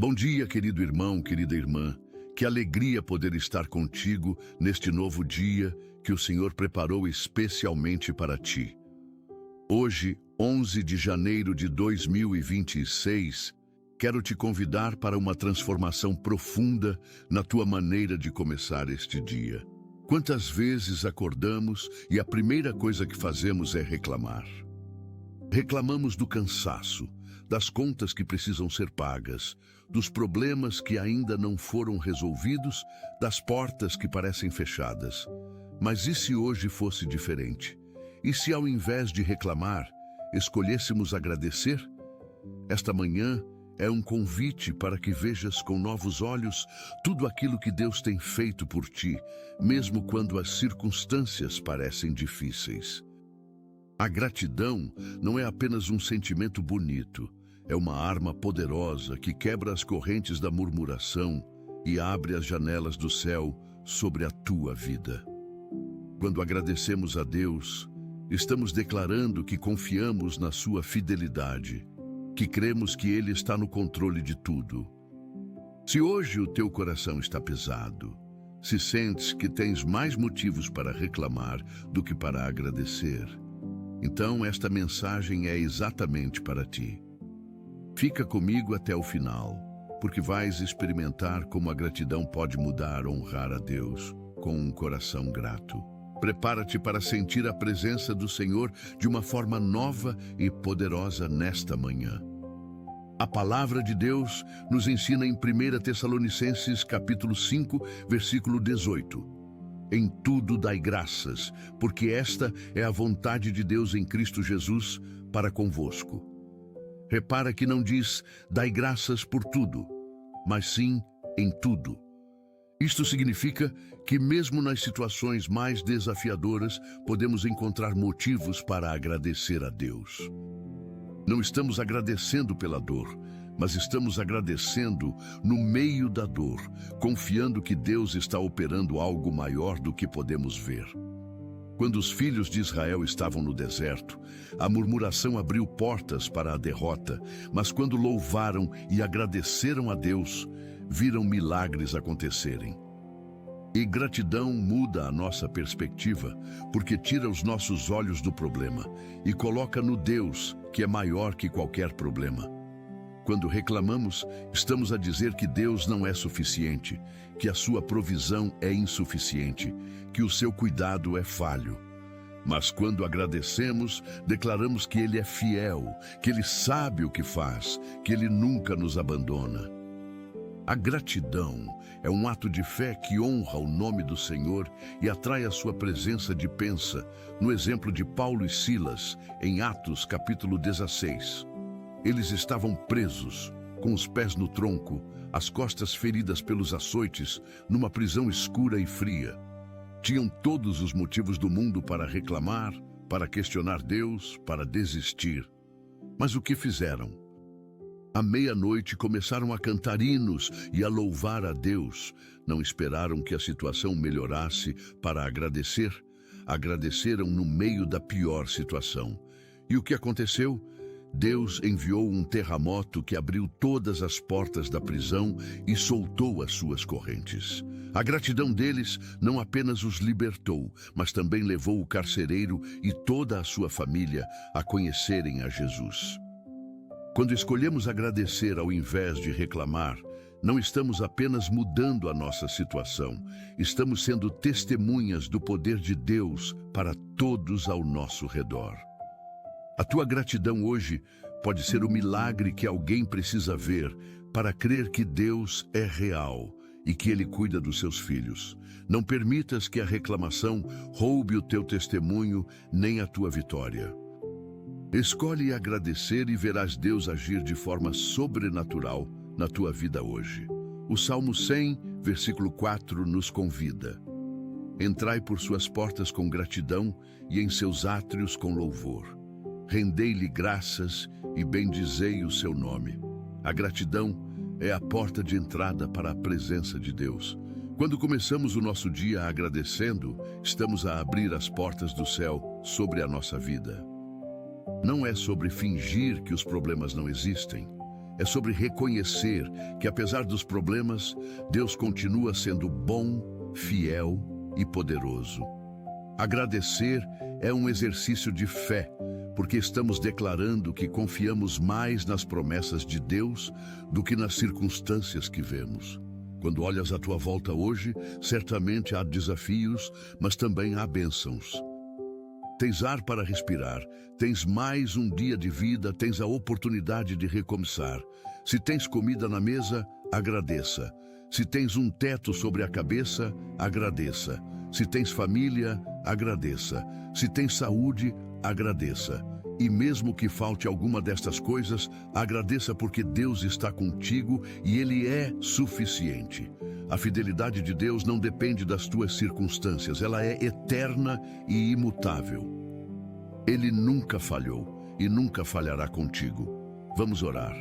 Bom dia, querido irmão, querida irmã. Que alegria poder estar contigo neste novo dia que o Senhor preparou especialmente para ti. Hoje, 11 de janeiro de 2026, quero te convidar para uma transformação profunda na tua maneira de começar este dia. Quantas vezes acordamos e a primeira coisa que fazemos é reclamar? Reclamamos do cansaço, das contas que precisam ser pagas, dos problemas que ainda não foram resolvidos, das portas que parecem fechadas. Mas e se hoje fosse diferente? E se ao invés de reclamar, escolhêssemos agradecer? Esta manhã é um convite para que vejas com novos olhos tudo aquilo que Deus tem feito por ti, mesmo quando as circunstâncias parecem difíceis. A gratidão não é apenas um sentimento bonito, é uma arma poderosa que quebra as correntes da murmuração e abre as janelas do céu sobre a tua vida. Quando agradecemos a Deus, estamos declarando que confiamos na sua fidelidade, que cremos que Ele está no controle de tudo. Se hoje o teu coração está pesado, se sentes que tens mais motivos para reclamar do que para agradecer, então esta mensagem é exatamente para ti. Fica comigo até o final, porque vais experimentar como a gratidão pode mudar honrar a Deus com um coração grato. Prepara-te para sentir a presença do Senhor de uma forma nova e poderosa nesta manhã. A palavra de Deus nos ensina em 1 Tessalonicenses capítulo 5, versículo 18. Em tudo dai graças, porque esta é a vontade de Deus em Cristo Jesus para convosco. Repara que não diz, dai graças por tudo, mas sim em tudo. Isto significa que mesmo nas situações mais desafiadoras, podemos encontrar motivos para agradecer a Deus. Não estamos agradecendo pela dor, mas estamos agradecendo no meio da dor, confiando que Deus está operando algo maior do que podemos ver. Quando os filhos de Israel estavam no deserto, a murmuração abriu portas para a derrota, mas quando louvaram e agradeceram a Deus, viram milagres acontecerem. E gratidão muda a nossa perspectiva, porque tira os nossos olhos do problema e coloca no Deus, que é maior que qualquer problema. Quando reclamamos, estamos a dizer que Deus não é suficiente, que a sua provisão é insuficiente, que o seu cuidado é falho. Mas quando agradecemos, declaramos que Ele é fiel, que Ele sabe o que faz, que Ele nunca nos abandona. A gratidão é um ato de fé que honra o nome do Senhor e atrai a sua presença de pensa, no exemplo de Paulo e Silas, em Atos capítulo 16. Eles estavam presos, com os pés no tronco, as costas feridas pelos açoites, numa prisão escura e fria. Tinham todos os motivos do mundo para reclamar, para questionar Deus, para desistir. Mas o que fizeram? À meia-noite começaram a cantar hinos e a louvar a Deus. Não esperaram que a situação melhorasse para agradecer. Agradeceram no meio da pior situação. E o que aconteceu? Deus enviou um terremoto que abriu todas as portas da prisão e soltou as suas correntes. A gratidão deles não apenas os libertou, mas também levou o carcereiro e toda a sua família a conhecerem a Jesus. Quando escolhemos agradecer ao invés de reclamar, não estamos apenas mudando a nossa situação, estamos sendo testemunhas do poder de Deus para todos ao nosso redor. A tua gratidão hoje pode ser o milagre que alguém precisa ver para crer que Deus é real e que Ele cuida dos seus filhos. Não permitas que a reclamação roube o teu testemunho nem a tua vitória. Escolhe agradecer e verás Deus agir de forma sobrenatural na tua vida hoje. O Salmo 100, versículo 4 nos convida. Entrai por suas portas com gratidão e em seus átrios com louvor. Rendei-lhe graças e bendizei o seu nome. A gratidão é a porta de entrada para a presença de Deus. Quando começamos o nosso dia agradecendo, estamos a abrir as portas do céu sobre a nossa vida. Não é sobre fingir que os problemas não existem, é sobre reconhecer que, apesar dos problemas, Deus continua sendo bom, fiel e poderoso. Agradecer é um exercício de fé, porque estamos declarando que confiamos mais nas promessas de Deus do que nas circunstâncias que vemos. Quando olhas à tua volta hoje, certamente há desafios, mas também há bênçãos. Tens ar para respirar, tens mais um dia de vida, tens a oportunidade de recomeçar. Se tens comida na mesa, agradeça. Se tens um teto sobre a cabeça, agradeça. Se tens família, agradeça. Se tens saúde, agradeça. E mesmo que falte alguma destas coisas, agradeça porque Deus está contigo e Ele é suficiente. A fidelidade de Deus não depende das tuas circunstâncias, ela é eterna e imutável. Ele nunca falhou e nunca falhará contigo. Vamos orar.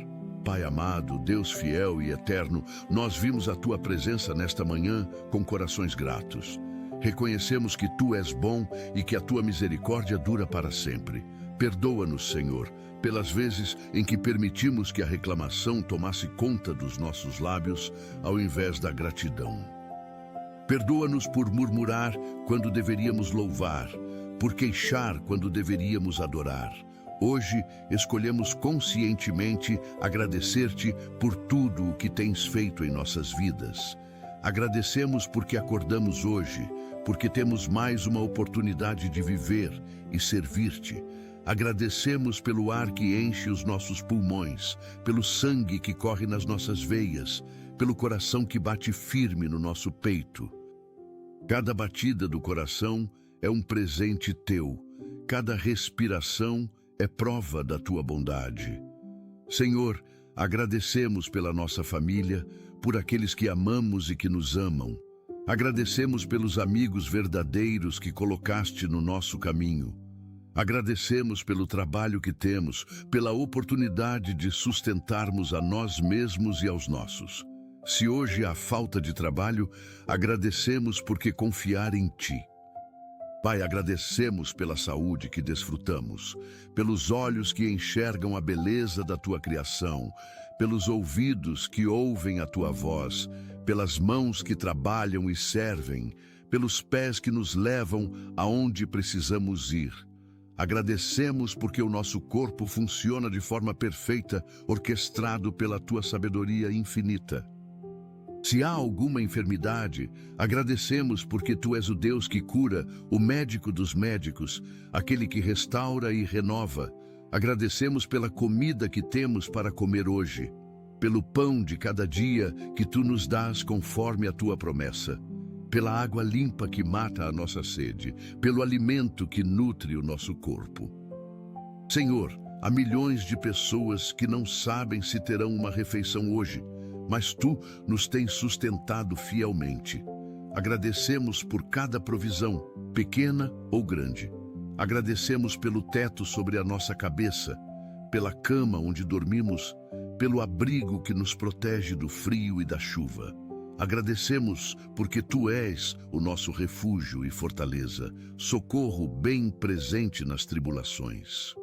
Pai amado, Deus fiel e eterno, nós vimos a Tua presença nesta manhã com corações gratos. Reconhecemos que Tu és bom e que a Tua misericórdia dura para sempre. Perdoa-nos, Senhor, pelas vezes em que permitimos que a reclamação tomasse conta dos nossos lábios ao invés da gratidão. Perdoa-nos por murmurar quando deveríamos louvar, por queixar quando deveríamos adorar. Hoje escolhemos conscientemente agradecer-Te por tudo o que Tens feito em nossas vidas. Agradecemos porque acordamos hoje, porque temos mais uma oportunidade de viver e servir-Te. Agradecemos pelo ar que enche os nossos pulmões, pelo sangue que corre nas nossas veias, pelo coração que bate firme no nosso peito. Cada batida do coração é um presente Teu, cada respiração é prova da Tua bondade. Senhor, agradecemos pela nossa família, por aqueles que amamos e que nos amam. Agradecemos pelos amigos verdadeiros que colocaste no nosso caminho. Agradecemos pelo trabalho que temos, pela oportunidade de sustentarmos a nós mesmos e aos nossos. Se hoje há falta de trabalho, agradecemos porque confiar em Ti. Pai, agradecemos pela saúde que desfrutamos, pelos olhos que enxergam a beleza da Tua criação, pelos ouvidos que ouvem a Tua voz, pelas mãos que trabalham e servem, pelos pés que nos levam aonde precisamos ir. Agradecemos porque o nosso corpo funciona de forma perfeita, orquestrado pela Tua sabedoria infinita. Se há alguma enfermidade, agradecemos porque Tu és o Deus que cura, o médico dos médicos, aquele que restaura e renova. Agradecemos pela comida que temos para comer hoje, pelo pão de cada dia que Tu nos dás conforme a Tua promessa, pela água limpa que mata a nossa sede, pelo alimento que nutre o nosso corpo. Senhor, há milhões de pessoas que não sabem se terão uma refeição hoje, mas Tu nos tens sustentado fielmente. Agradecemos por cada provisão, pequena ou grande. Agradecemos pelo teto sobre a nossa cabeça, pela cama onde dormimos, pelo abrigo que nos protege do frio e da chuva. Agradecemos porque Tu és o nosso refúgio e fortaleza, socorro bem presente nas tribulações.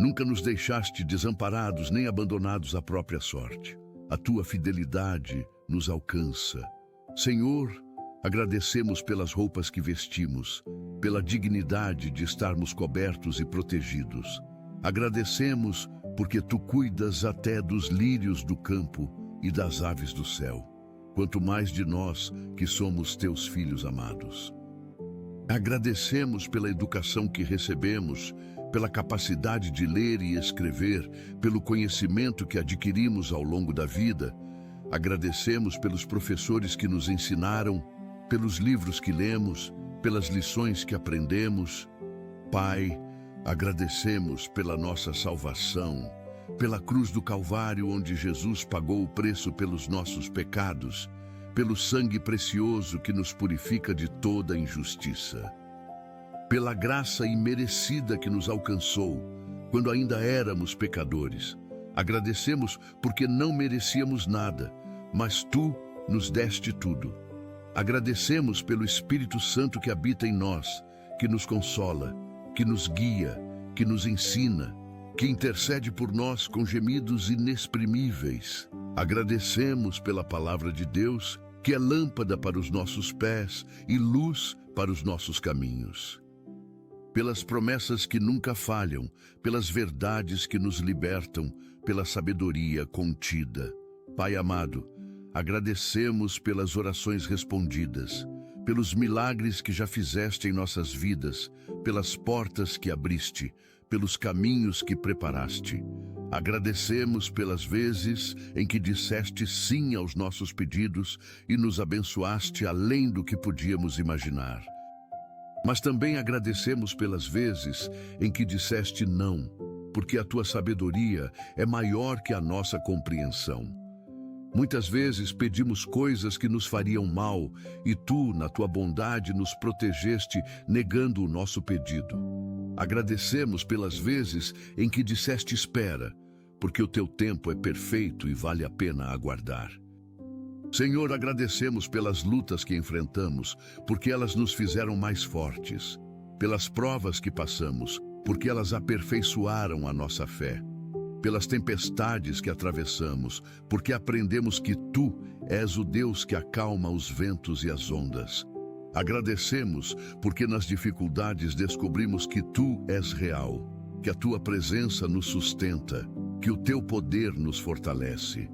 Nunca nos deixaste desamparados nem abandonados à própria sorte. A Tua fidelidade nos alcança. Senhor, agradecemos pelas roupas que vestimos, pela dignidade de estarmos cobertos e protegidos. Agradecemos porque Tu cuidas até dos lírios do campo e das aves do céu. Quanto mais de nós que somos Teus filhos amados. Agradecemos pela educação que recebemos, pela capacidade de ler e escrever, pelo conhecimento que adquirimos ao longo da vida. Agradecemos pelos professores que nos ensinaram, pelos livros que lemos, pelas lições que aprendemos. Pai, agradecemos pela nossa salvação, pela cruz do Calvário onde Jesus pagou o preço pelos nossos pecados, pelo sangue precioso que nos purifica de toda injustiça, pela graça imerecida que nos alcançou quando ainda éramos pecadores. Agradecemos porque não merecíamos nada, mas Tu nos deste tudo. Agradecemos pelo Espírito Santo que habita em nós, que nos consola, que nos guia, que nos ensina. que intercede por nós com gemidos inexprimíveis. Agradecemos pela palavra de Deus, que é lâmpada para os nossos pés e luz para os nossos caminhos. Pelas promessas que nunca falham, pelas verdades que nos libertam, pela sabedoria contida. Pai amado, agradecemos pelas orações respondidas, pelos milagres que já fizeste em nossas vidas, pelas portas que abriste, pelos caminhos que preparaste. Agradecemos pelas vezes em que disseste sim aos nossos pedidos e nos abençoaste além do que podíamos imaginar. Mas também agradecemos pelas vezes em que disseste não, porque a tua sabedoria é maior que a nossa compreensão. Muitas vezes pedimos coisas que nos fariam mal e tu, na tua bondade, nos protegeste negando o nosso pedido. Agradecemos pelas vezes em que disseste espera, porque o teu tempo é perfeito e vale a pena aguardar. Senhor, agradecemos pelas lutas que enfrentamos, porque elas nos fizeram mais fortes, pelas provas que passamos, porque elas aperfeiçoaram a nossa fé, pelas tempestades que atravessamos, porque aprendemos que Tu és o Deus que acalma os ventos e as ondas. Agradecemos porque nas dificuldades descobrimos que Tu és real, que a Tua presença nos sustenta, que o Teu poder nos fortalece.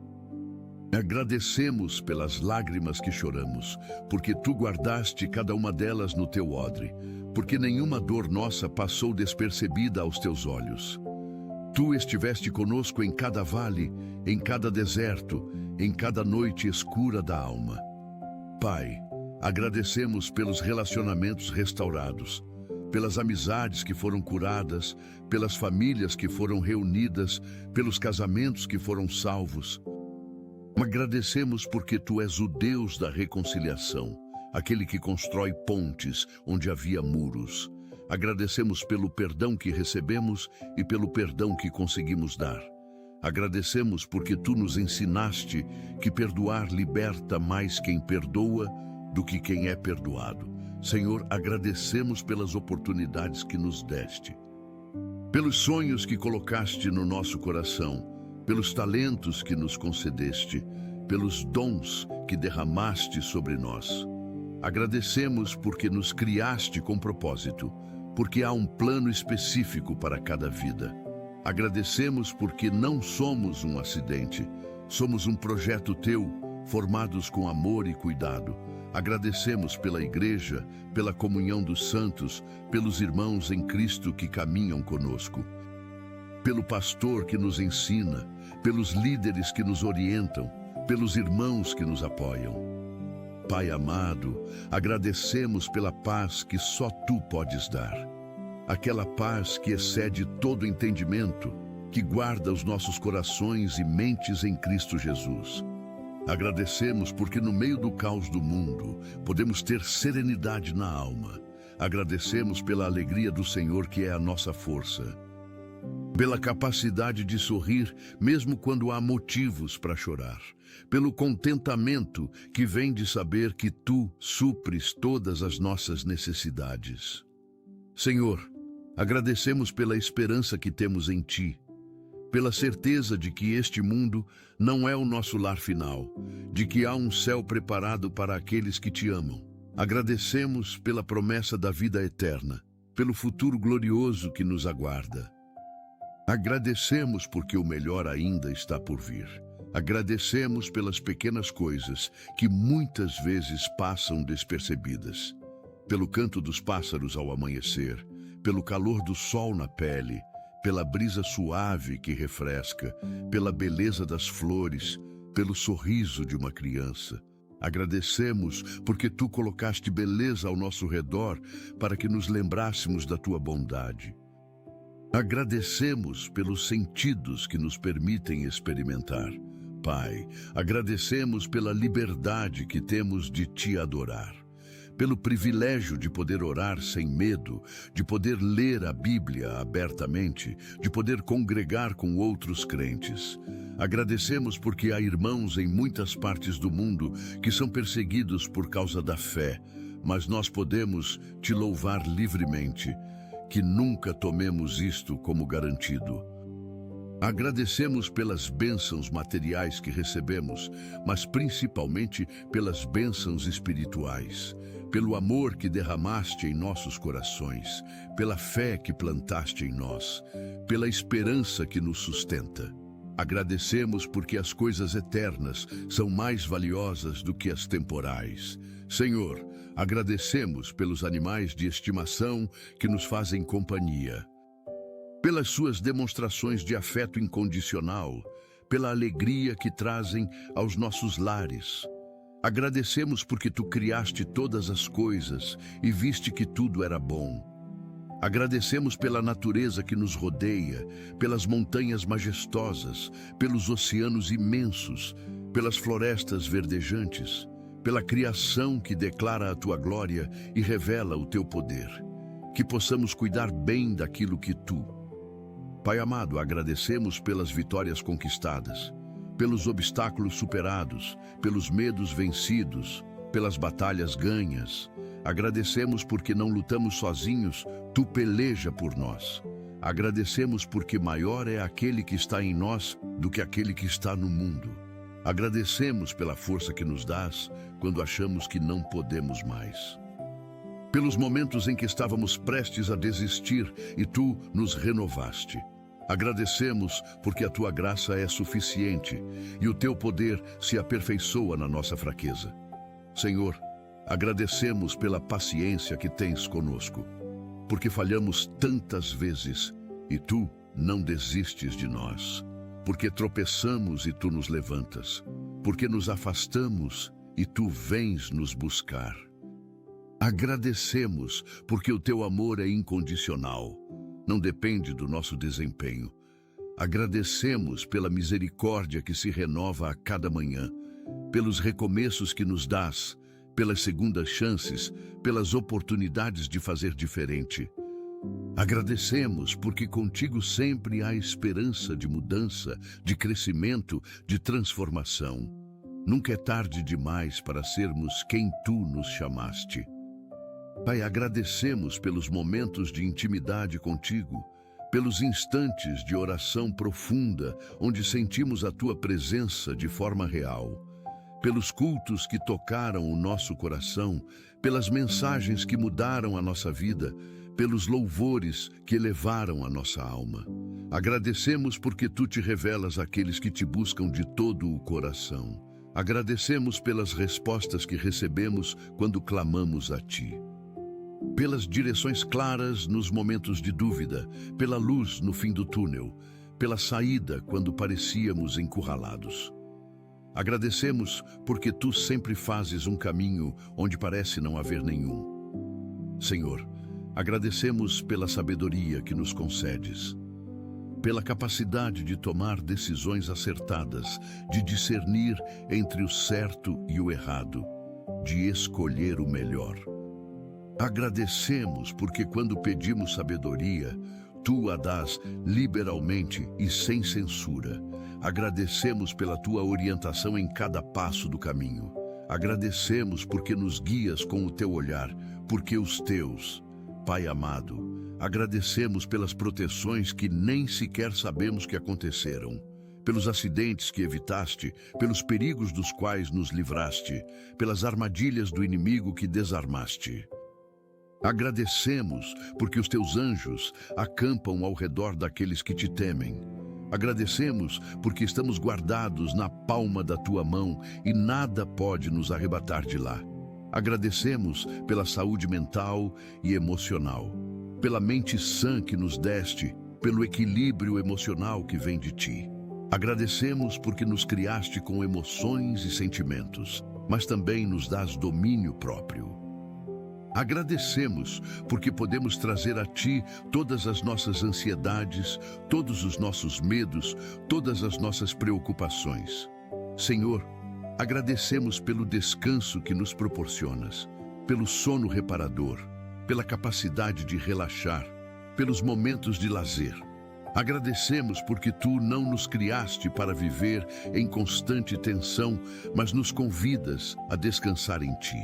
Agradecemos pelas lágrimas que choramos, porque Tu guardaste cada uma delas no Teu odre, porque nenhuma dor nossa passou despercebida aos Teus olhos. Tu estiveste conosco em cada vale, em cada deserto, em cada noite escura da alma. Pai, agradecemos pelos relacionamentos restaurados, pelas amizades que foram curadas, pelas famílias que foram reunidas, pelos casamentos que foram salvos. Agradecemos porque Tu és o Deus da reconciliação, aquele que constrói pontes onde havia muros. Agradecemos pelo perdão que recebemos e pelo perdão que conseguimos dar. Agradecemos porque Tu nos ensinaste que perdoar liberta mais quem perdoa do que quem é perdoado. Senhor, agradecemos pelas oportunidades que nos deste, pelos sonhos que colocaste no nosso coração, pelos talentos que nos concedeste, pelos dons que derramaste sobre nós. Agradecemos porque nos criaste com propósito, porque há um plano específico para cada vida. Agradecemos porque não somos um acidente, somos um projeto Teu, formados com amor e cuidado. Agradecemos pela igreja, pela comunhão dos santos, pelos irmãos em Cristo que caminham conosco, pelo pastor que nos ensina, pelos líderes que nos orientam, pelos irmãos que nos apoiam. Pai amado, agradecemos pela paz que só Tu podes dar. Aquela paz que excede todo entendimento, que guarda os nossos corações e mentes em Cristo Jesus. Agradecemos porque no meio do caos do mundo, podemos ter serenidade na alma. Agradecemos pela alegria do Senhor que é a nossa força, pela capacidade de sorrir mesmo quando há motivos para chorar, pelo contentamento que vem de saber que Tu supres todas as nossas necessidades. Senhor, agradecemos pela esperança que temos em Ti, pela certeza de que este mundo não é o nosso lar final, de que há um céu preparado para aqueles que Te amam. Agradecemos pela promessa da vida eterna, pelo futuro glorioso que nos aguarda. Agradecemos porque o melhor ainda está por vir. Agradecemos pelas pequenas coisas que muitas vezes passam despercebidas. Pelo canto dos pássaros ao amanhecer, pelo calor do sol na pele, pela brisa suave que refresca, pela beleza das flores, pelo sorriso de uma criança. Agradecemos porque Tu colocaste beleza ao nosso redor para que nos lembrássemos da Tua bondade. Agradecemos pelos sentidos que nos permitem experimentar. Pai, agradecemos pela liberdade que temos de Te adorar, pelo privilégio de poder orar sem medo, de poder ler a Bíblia abertamente, de poder congregar com outros crentes. Agradecemos porque há irmãos em muitas partes do mundo que são perseguidos por causa da fé, mas nós podemos Te louvar livremente, que nunca tomemos isto como garantido. Agradecemos pelas bênçãos materiais que recebemos, mas principalmente pelas bênçãos espirituais, pelo amor que derramaste em nossos corações, pela fé que plantaste em nós, pela esperança que nos sustenta. Agradecemos porque as coisas eternas são mais valiosas do que as temporais. Senhor, agradecemos pelos animais de estimação que nos fazem companhia, pelas suas demonstrações de afeto incondicional, pela alegria que trazem aos nossos lares. Agradecemos porque tu criaste todas as coisas e viste que tudo era bom. Agradecemos pela natureza que nos rodeia, pelas montanhas majestosas, pelos oceanos imensos, pelas florestas verdejantes, pela criação que declara a tua glória e revela o teu poder. Que possamos cuidar bem daquilo que tu, Pai amado, agradecemos pelas vitórias conquistadas, pelos obstáculos superados, pelos medos vencidos, pelas batalhas ganhas. Agradecemos porque não lutamos sozinhos, tu peleja por nós. Agradecemos porque maior é aquele que está em nós do que aquele que está no mundo. Agradecemos pela força que nos dás quando achamos que não podemos mais. Pelos momentos em que estávamos prestes a desistir e tu nos renovaste. Agradecemos porque a tua graça é suficiente e o teu poder se aperfeiçoa na nossa fraqueza. Senhor, agradecemos pela paciência que tens conosco, porque falhamos tantas vezes e tu não desistes de nós, porque tropeçamos e tu nos levantas, porque nos afastamos e tu vens nos buscar. Agradecemos porque o teu amor é incondicional, não depende do nosso desempenho. Agradecemos pela misericórdia que se renova a cada manhã, pelos recomeços que nos dás, pelas segundas chances, pelas oportunidades de fazer diferente. Agradecemos porque contigo sempre há esperança de mudança, de crescimento, de transformação. Nunca é tarde demais para sermos quem tu nos chamaste. Pai, agradecemos pelos momentos de intimidade contigo, pelos instantes de oração profunda, onde sentimos a tua presença de forma real, pelos cultos que tocaram o nosso coração, pelas mensagens que mudaram a nossa vida, pelos louvores que elevaram a nossa alma. Agradecemos porque tu te revelas àqueles que te buscam de todo o coração. Agradecemos pelas respostas que recebemos quando clamamos a ti, pelas direções claras nos momentos de dúvida, pela luz no fim do túnel, pela saída quando parecíamos encurralados. Agradecemos porque tu sempre fazes um caminho onde parece não haver nenhum. Senhor, agradecemos pela sabedoria que nos concedes, pela capacidade de tomar decisões acertadas, de discernir entre o certo e o errado, de escolher o melhor. Agradecemos porque quando pedimos sabedoria, tu a dás liberalmente e sem censura. Agradecemos pela tua orientação em cada passo do caminho. Agradecemos porque nos guias com o teu olhar, porque os teus, Pai amado, agradecemos pelas proteções que nem sequer sabemos que aconteceram, pelos acidentes que evitaste, pelos perigos dos quais nos livraste, pelas armadilhas do inimigo que desarmaste. Agradecemos porque os teus anjos acampam ao redor daqueles que te temem. Agradecemos porque estamos guardados na palma da tua mão e nada pode nos arrebatar de lá. Agradecemos pela saúde mental e emocional, pela mente sã que nos deste, pelo equilíbrio emocional que vem de ti. Agradecemos porque nos criaste com emoções e sentimentos, mas também nos dás domínio próprio. Agradecemos porque podemos trazer a ti todas as nossas ansiedades, todos os nossos medos, todas as nossas preocupações. Senhor, agradecemos pelo descanso que nos proporcionas, pelo sono reparador, pela capacidade de relaxar, pelos momentos de lazer. Agradecemos porque tu não nos criaste para viver em constante tensão, mas nos convidas a descansar em ti.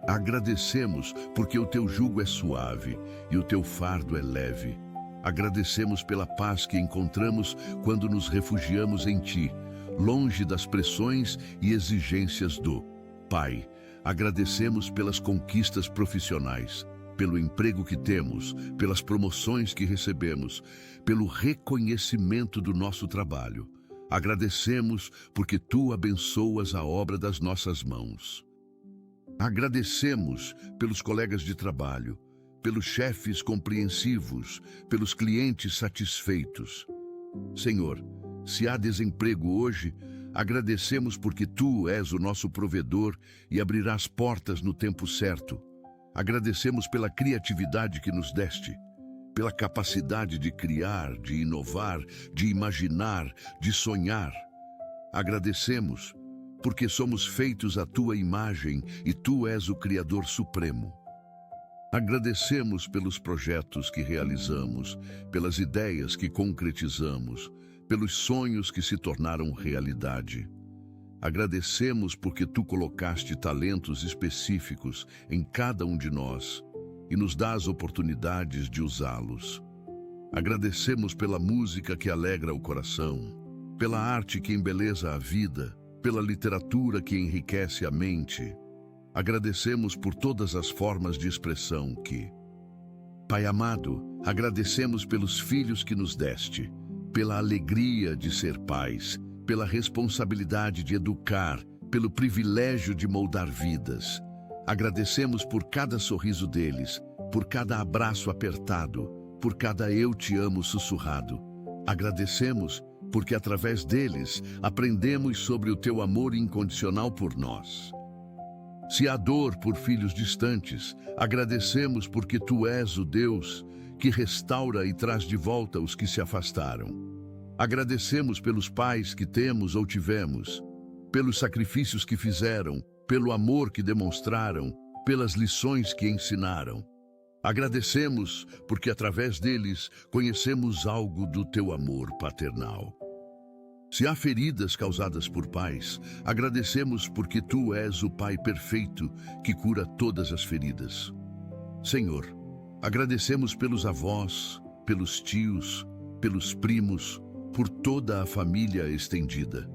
Agradecemos porque o teu jugo é suave e o teu fardo é leve. Agradecemos pela paz que encontramos quando nos refugiamos em Ti, longe das pressões e exigências do Pai. Agradecemos pelas conquistas profissionais, pelo emprego que temos, pelas promoções que recebemos, pelo reconhecimento do nosso trabalho. Agradecemos porque Tu abençoas a obra das nossas mãos. Agradecemos pelos colegas de trabalho, pelos chefes compreensivos, pelos clientes satisfeitos. Senhor, se há desemprego hoje, agradecemos porque Tu és o nosso provedor e abrirás portas no tempo certo. Agradecemos pela criatividade que nos deste, pela capacidade de criar, de inovar, de imaginar, de sonhar. Agradecemos porque somos feitos à Tua imagem e Tu és o Criador Supremo. Agradecemos pelos projetos que realizamos, pelas ideias que concretizamos, pelos sonhos que se tornaram realidade. Agradecemos porque Tu colocaste talentos específicos em cada um de nós e nos dás oportunidades de usá-los. Agradecemos pela música que alegra o coração, pela arte que embeleza a vida, pela literatura que enriquece a mente. Agradecemos por todas as formas de expressão que... Pai amado, agradecemos pelos filhos que nos deste, pela alegria de ser pais, pela responsabilidade de educar, pelo privilégio de moldar vidas. Agradecemos por cada sorriso deles, por cada abraço apertado, por cada eu te amo sussurrado. Agradecemos porque através deles aprendemos sobre o Teu amor incondicional por nós. Se há dor por filhos distantes, agradecemos porque Tu és o Deus que restaura e traz de volta os que se afastaram. Agradecemos pelos pais que temos ou tivemos, pelos sacrifícios que fizeram, pelo amor que demonstraram, pelas lições que ensinaram. Agradecemos porque através deles conhecemos algo do Teu amor paternal. Se há feridas causadas por pais, agradecemos porque Tu és o Pai perfeito que cura todas as feridas. Senhor, agradecemos pelos avós, pelos tios, pelos primos, por toda a família estendida.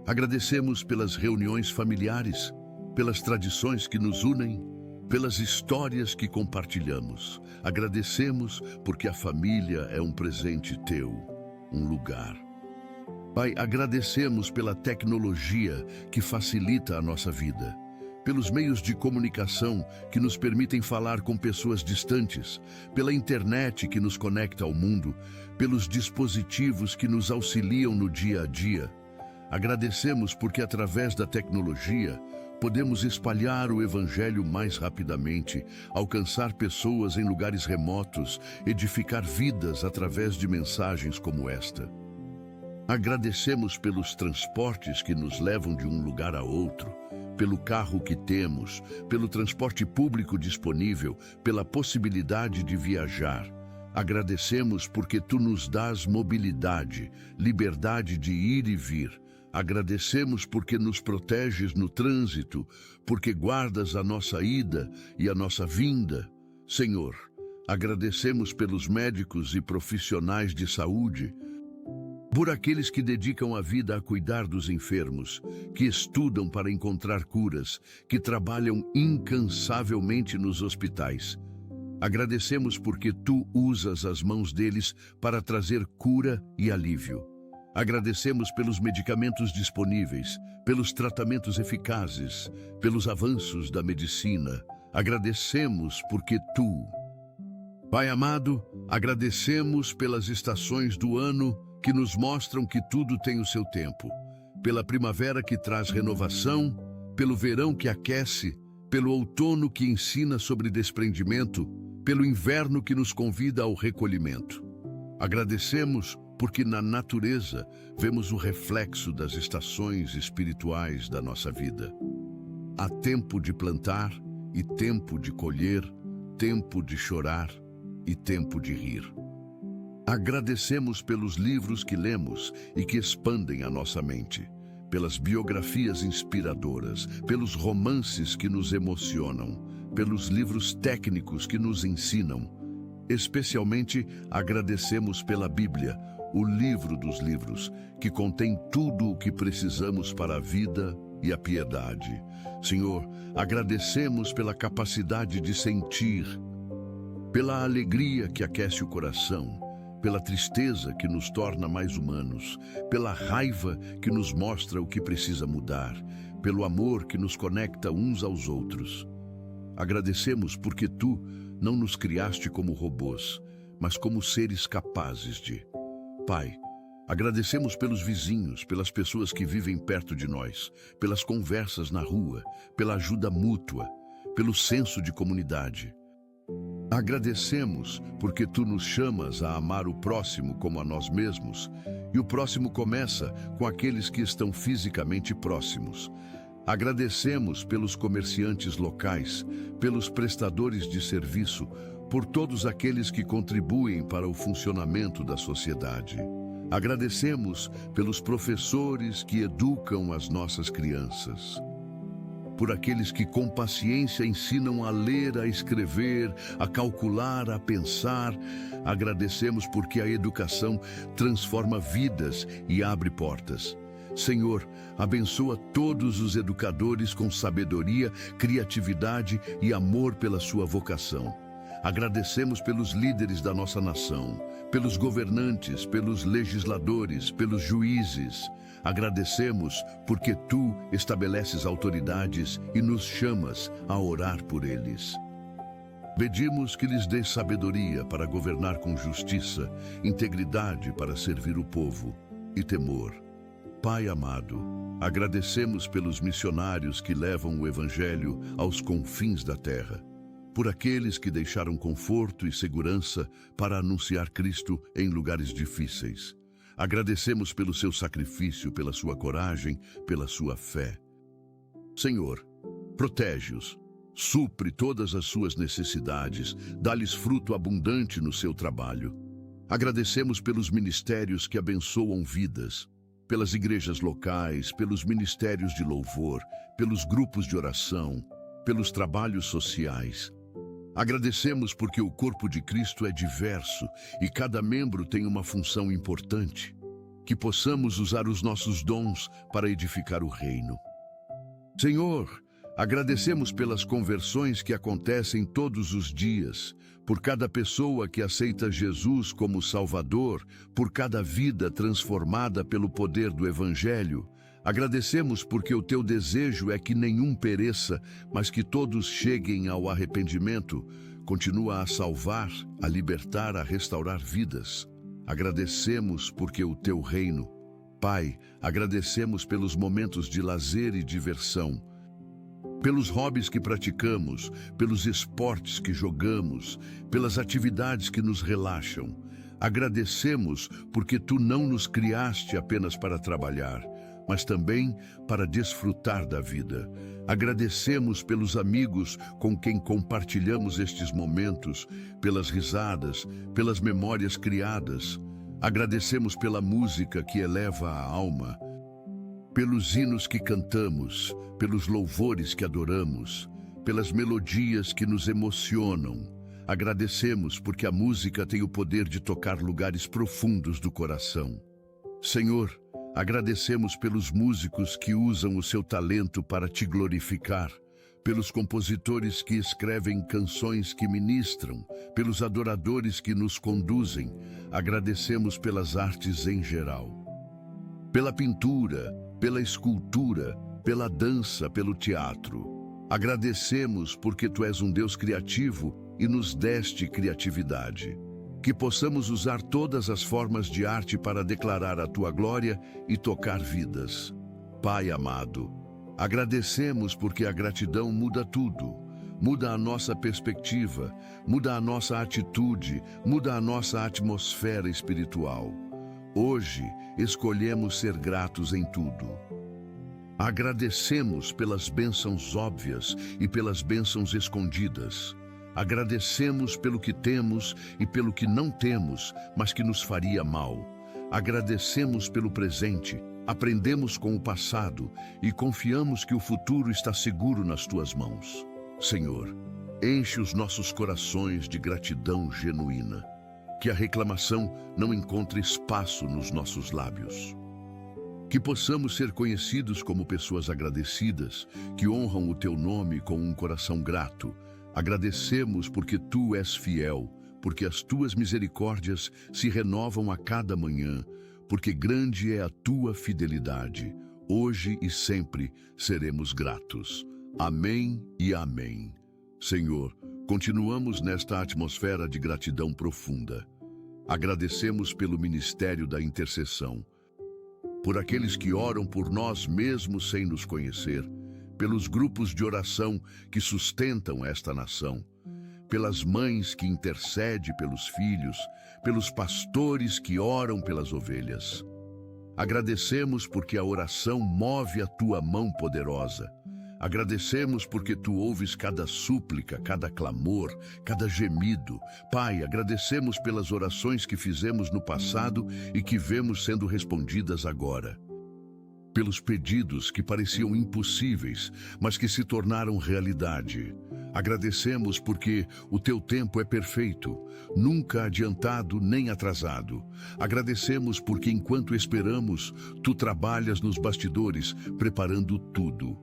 Agradecemos pelas reuniões familiares, pelas tradições que nos unem, pelas histórias que compartilhamos. Agradecemos porque a família é um presente Teu, um lugar. Pai, agradecemos pela tecnologia que facilita a nossa vida, pelos meios de comunicação que nos permitem falar com pessoas distantes, pela internet que nos conecta ao mundo, pelos dispositivos que nos auxiliam no dia a dia. Agradecemos porque através da tecnologia podemos espalhar o Evangelho mais rapidamente, alcançar pessoas em lugares remotos, edificar vidas através de mensagens como esta. Agradecemos pelos transportes que nos levam de um lugar a outro, pelo carro que temos, pelo transporte público disponível, pela possibilidade de viajar. Agradecemos porque Tu nos dás mobilidade, liberdade de ir e vir. Agradecemos porque nos proteges no trânsito, porque guardas a nossa ida e a nossa vinda. Senhor, agradecemos pelos médicos e profissionais de saúde, por aqueles que dedicam a vida a cuidar dos enfermos, que estudam para encontrar curas, que trabalham incansavelmente nos hospitais. Agradecemos porque Tu usas as mãos deles para trazer cura e alívio. Agradecemos pelos medicamentos disponíveis, pelos tratamentos eficazes, pelos avanços da medicina. Agradecemos porque Tu... Pai amado, agradecemos pelas estações do ano que nos mostram que tudo tem o seu tempo, pela primavera que traz renovação, pelo verão que aquece, pelo outono que ensina sobre desprendimento, pelo inverno que nos convida ao recolhimento. Agradecemos porque na natureza vemos o reflexo das estações espirituais da nossa vida. Há tempo de plantar e tempo de colher, tempo de chorar e tempo de rir. Agradecemos pelos livros que lemos e que expandem a nossa mente, pelas biografias inspiradoras, pelos romances que nos emocionam, pelos livros técnicos que nos ensinam. Especialmente agradecemos pela Bíblia, o livro dos livros, que contém tudo o que precisamos para a vida e a piedade. Senhor, agradecemos pela capacidade de sentir, pela alegria que aquece o coração, pela tristeza que nos torna mais humanos, pela raiva que nos mostra o que precisa mudar, pelo amor que nos conecta uns aos outros. Agradecemos porque Tu não nos criaste como robôs, mas como seres capazes de. Pai, agradecemos pelos vizinhos, pelas pessoas que vivem perto de nós, pelas conversas na rua, pela ajuda mútua, pelo senso de comunidade. Agradecemos porque Tu nos chamas a amar o próximo como a nós mesmos, e o próximo começa com aqueles que estão fisicamente próximos. Agradecemos pelos comerciantes locais, pelos prestadores de serviço, por todos aqueles que contribuem para o funcionamento da sociedade. Agradecemos pelos professores que educam as nossas crianças, por aqueles que com paciência ensinam a ler, a escrever, a calcular, a pensar. Agradecemos porque a educação transforma vidas e abre portas. Senhor, abençoa todos os educadores com sabedoria, criatividade e amor pela sua vocação. Agradecemos pelos líderes da nossa nação, pelos governantes, pelos legisladores, pelos juízes. Agradecemos porque Tu estabeleces autoridades e nos chamas a orar por eles. Pedimos que lhes dês sabedoria para governar com justiça, integridade para servir o povo e temor. Pai amado, agradecemos pelos missionários que levam o Evangelho aos confins da terra, por aqueles que deixaram conforto e segurança para anunciar Cristo em lugares difíceis. Agradecemos pelo seu sacrifício, pela sua coragem, pela sua fé. Senhor, protege-os, supre todas as suas necessidades, dá-lhes fruto abundante no seu trabalho. Agradecemos pelos ministérios que abençoam vidas, pelas igrejas locais, pelos ministérios de louvor, pelos grupos de oração, pelos trabalhos sociais. Agradecemos porque o corpo de Cristo é diverso e cada membro tem uma função importante. Que possamos usar os nossos dons para edificar o reino. Senhor, agradecemos pelas conversões que acontecem todos os dias, por cada pessoa que aceita Jesus como Salvador, por cada vida transformada pelo poder do Evangelho. Agradecemos porque o Teu desejo é que nenhum pereça, mas que todos cheguem ao arrependimento. Continua a salvar, a libertar, a restaurar vidas. Agradecemos porque o Teu reino. Pai, agradecemos pelos momentos de lazer e diversão, pelos hobbies que praticamos, pelos esportes que jogamos, pelas atividades que nos relaxam. Agradecemos porque Tu não nos criaste apenas para trabalhar, mas também para desfrutar da vida. Agradecemos pelos amigos com quem compartilhamos estes momentos, pelas risadas, pelas memórias criadas. Agradecemos pela música que eleva a alma, pelos hinos que cantamos, pelos louvores que adoramos, pelas melodias que nos emocionam. Agradecemos porque a música tem o poder de tocar lugares profundos do coração. Senhor, agradecemos pelos músicos que usam o seu talento para Te glorificar, pelos compositores que escrevem canções que ministram, pelos adoradores que nos conduzem. Agradecemos pelas artes em geral, pela pintura, pela escultura, pela dança, pelo teatro. Agradecemos porque Tu és um Deus criativo e nos deste criatividade. Que possamos usar todas as formas de arte para declarar a Tua glória e tocar vidas. Pai amado, agradecemos porque a gratidão muda tudo. Muda a nossa perspectiva, muda a nossa atitude, muda a nossa atmosfera espiritual. Hoje, escolhemos ser gratos em tudo. Agradecemos pelas bênçãos óbvias e pelas bênçãos escondidas. Agradecemos pelo que temos e pelo que não temos, mas que nos faria mal. Agradecemos pelo presente, aprendemos com o passado e confiamos que o futuro está seguro nas Tuas mãos. Senhor, enche os nossos corações de gratidão genuína, que a reclamação não encontre espaço nos nossos lábios. Que possamos ser conhecidos como pessoas agradecidas, que honram o Teu nome com um coração grato. Agradecemos porque Tu és fiel, porque as Tuas misericórdias se renovam a cada manhã, porque grande é a Tua fidelidade. Hoje e sempre seremos gratos. Amém e amém. Senhor, continuamos nesta atmosfera de gratidão profunda. Agradecemos pelo ministério da intercessão, por aqueles que oram por nós mesmo sem nos conhecer, pelos grupos de oração que sustentam esta nação, pelas mães que intercedem pelos filhos, pelos pastores que oram pelas ovelhas. Agradecemos porque a oração move a Tua mão poderosa. Agradecemos porque Tu ouves cada súplica, cada clamor, cada gemido. Pai, agradecemos pelas orações que fizemos no passado e que vemos sendo respondidas agora. Pelos pedidos que pareciam impossíveis, mas que se tornaram realidade. Agradecemos porque o Teu tempo é perfeito, nunca adiantado nem atrasado. Agradecemos porque enquanto esperamos, Tu trabalhas nos bastidores, preparando tudo.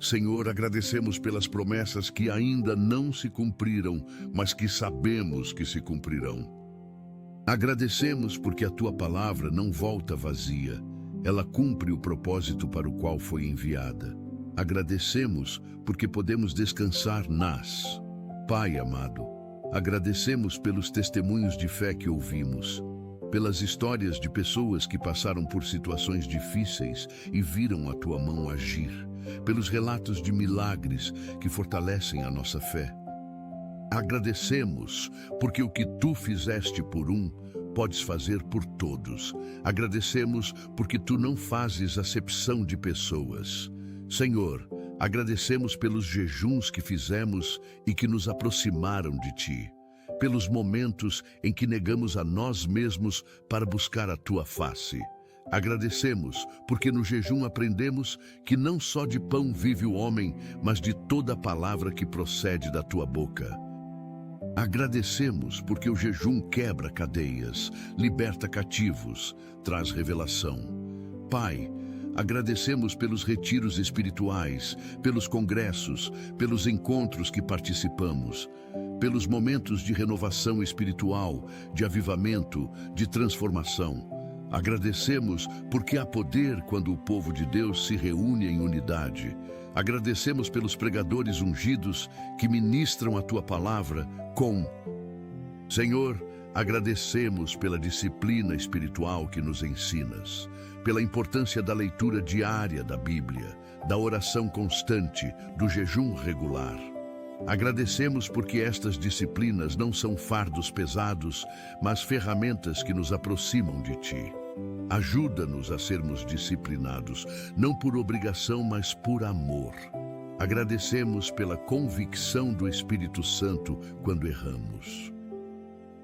Senhor, agradecemos pelas promessas que ainda não se cumpriram, mas que sabemos que se cumprirão. Agradecemos porque a Tua palavra não volta vazia, ela cumpre o propósito para o qual foi enviada. Agradecemos porque podemos descansar nas. Pai amado, agradecemos pelos testemunhos de fé que ouvimos, pelas histórias de pessoas que passaram por situações difíceis e viram a Tua mão agir, pelos relatos de milagres que fortalecem a nossa fé. Agradecemos porque o que Tu fizeste por um, podes fazer por todos. Agradecemos porque Tu não fazes acepção de pessoas. Senhor, agradecemos pelos jejuns que fizemos e que nos aproximaram de Ti, pelos momentos em que negamos a nós mesmos para buscar a Tua face. Agradecemos porque no jejum aprendemos que não só de pão vive o homem, mas de toda palavra que procede da Tua boca. Agradecemos porque o jejum quebra cadeias, liberta cativos, traz revelação. Pai, agradecemos pelos retiros espirituais, pelos congressos, pelos encontros que participamos, pelos momentos de renovação espiritual, de avivamento, de transformação. Agradecemos porque há poder quando o povo de Deus se reúne em unidade. Agradecemos pelos pregadores ungidos que ministram a Tua palavra com. Senhor, agradecemos pela disciplina espiritual que nos ensinas, pela importância da leitura diária da Bíblia, da oração constante, do jejum regular. Agradecemos porque estas disciplinas não são fardos pesados, mas ferramentas que nos aproximam de Ti. Ajuda-nos a sermos disciplinados, não por obrigação, mas por amor. Agradecemos pela convicção do Espírito Santo quando erramos,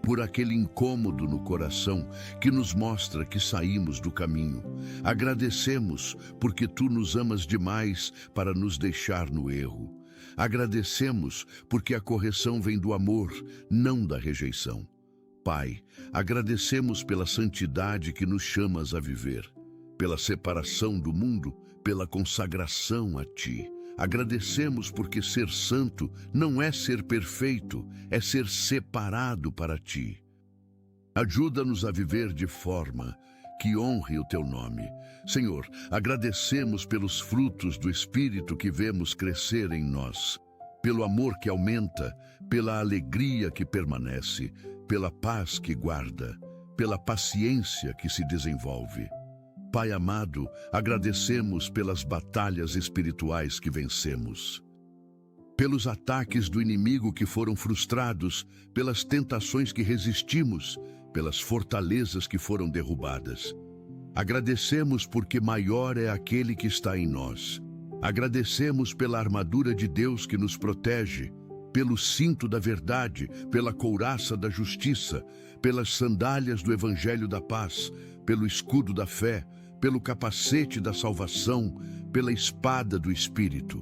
por aquele incômodo no coração que nos mostra que saímos do caminho. Agradecemos porque Tu nos amas demais para nos deixar no erro. Agradecemos porque a correção vem do amor, não da rejeição. Pai, agradecemos pela santidade que nos chamas a viver, pela separação do mundo, pela consagração a Ti. Agradecemos porque ser santo não é ser perfeito, é ser separado para Ti. Ajuda-nos a viver de forma que honre o Teu nome. Senhor, agradecemos pelos frutos do Espírito que vemos crescer em nós, pelo amor que aumenta, pela alegria que permanece, pela paz que guarda, pela paciência que se desenvolve. Pai amado, agradecemos pelas batalhas espirituais que vencemos, pelos ataques do inimigo que foram frustrados, pelas tentações que resistimos, pelas fortalezas que foram derrubadas. Agradecemos porque maior é aquele que está em nós. Agradecemos pela armadura de Deus que nos protege, pelo cinto da verdade, pela couraça da justiça, pelas sandálias do evangelho da paz, pelo escudo da fé, pelo capacete da salvação, pela espada do Espírito.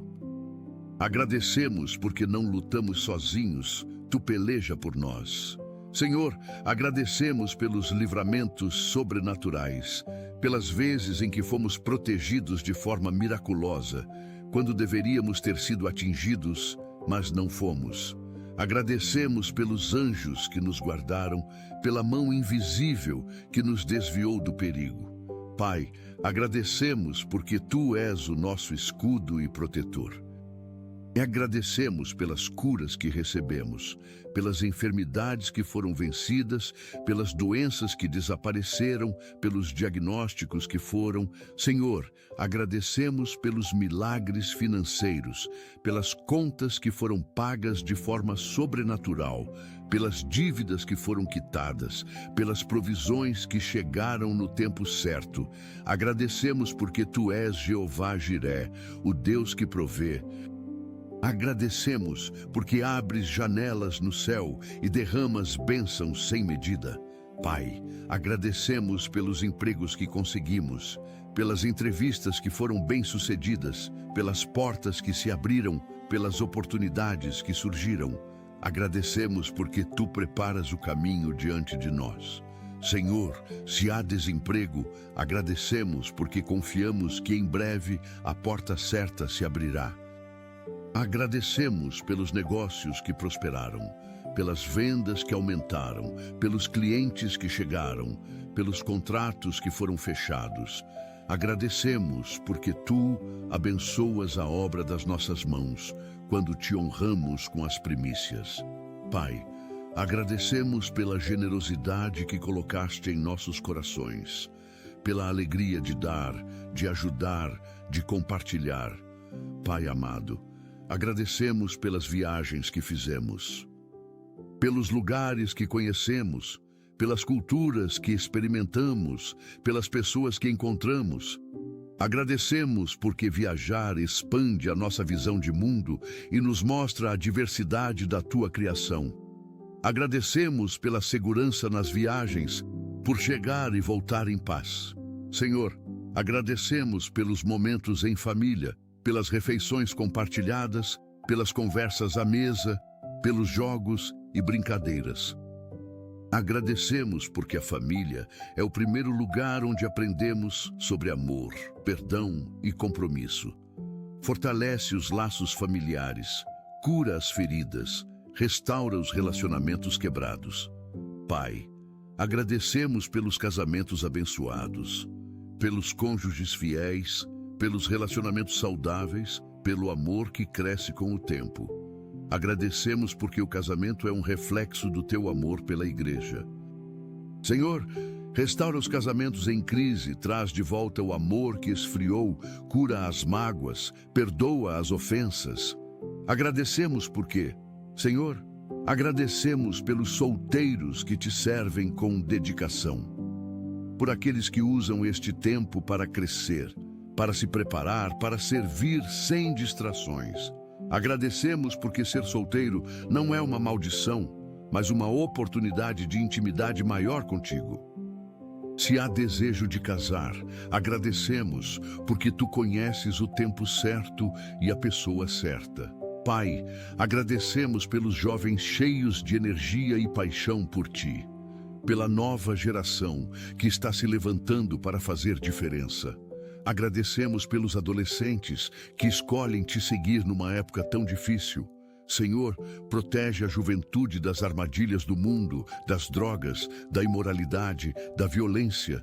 Agradecemos porque não lutamos sozinhos, tu peleja por nós. Senhor, agradecemos pelos livramentos sobrenaturais, pelas vezes em que fomos protegidos de forma miraculosa, quando deveríamos ter sido atingidos, mas não fomos. Agradecemos pelos anjos que nos guardaram, pela mão invisível que nos desviou do perigo. Pai, agradecemos porque tu és o nosso escudo e protetor. E agradecemos pelas curas que recebemos, pelas enfermidades que foram vencidas, pelas doenças que desapareceram, pelos diagnósticos que foram. Senhor, agradecemos pelos milagres financeiros, pelas contas que foram pagas de forma sobrenatural, pelas dívidas que foram quitadas, pelas provisões que chegaram no tempo certo. Agradecemos porque tu és Jeová Jiré, o Deus que provê. Agradecemos porque abres janelas no céu e derramas bênçãos sem medida. Pai, agradecemos pelos empregos que conseguimos, pelas entrevistas que foram bem-sucedidas, pelas portas que se abriram, pelas oportunidades que surgiram. Agradecemos porque tu preparas o caminho diante de nós. Senhor, se há desemprego, agradecemos porque confiamos que em breve a porta certa se abrirá. Agradecemos pelos negócios que prosperaram, pelas vendas que aumentaram, pelos clientes que chegaram, pelos contratos que foram fechados. Agradecemos porque tu abençoas a obra das nossas mãos, quando te honramos com as primícias. Pai, agradecemos pela generosidade que colocaste em nossos corações, pela alegria de dar, de ajudar, de compartilhar. Pai amado, agradecemos pelas viagens que fizemos, pelos lugares que conhecemos, pelas culturas que experimentamos, pelas pessoas que encontramos. Agradecemos porque viajar expande a nossa visão de mundo e nos mostra a diversidade da tua criação. Agradecemos pela segurança nas viagens, por chegar e voltar em paz. Senhor, agradecemos pelos momentos em família, pelas refeições compartilhadas, pelas conversas à mesa, pelos jogos e brincadeiras. Agradecemos porque a família é o primeiro lugar onde aprendemos sobre amor, perdão e compromisso. Fortalece os laços familiares, cura as feridas, restaura os relacionamentos quebrados. Pai, agradecemos pelos casamentos abençoados, pelos cônjuges fiéis, pelos relacionamentos saudáveis, pelo amor que cresce com o tempo. Agradecemos porque o casamento é um reflexo do teu amor pela igreja. Senhor, restaura os casamentos em crise, traz de volta o amor que esfriou, cura as mágoas, perdoa as ofensas. Agradecemos porque, Senhor, agradecemos pelos solteiros que te servem com dedicação, por aqueles que usam este tempo para crescer, para se preparar, para servir sem distrações. Agradecemos porque ser solteiro não é uma maldição, mas uma oportunidade de intimidade maior contigo. Se há desejo de casar, agradecemos porque tu conheces o tempo certo e a pessoa certa. Pai, agradecemos pelos jovens cheios de energia e paixão por ti, pela nova geração que está se levantando para fazer diferença. Agradecemos pelos adolescentes que escolhem te seguir numa época tão difícil. Senhor, protege a juventude das armadilhas do mundo, das drogas, da imoralidade, da violência.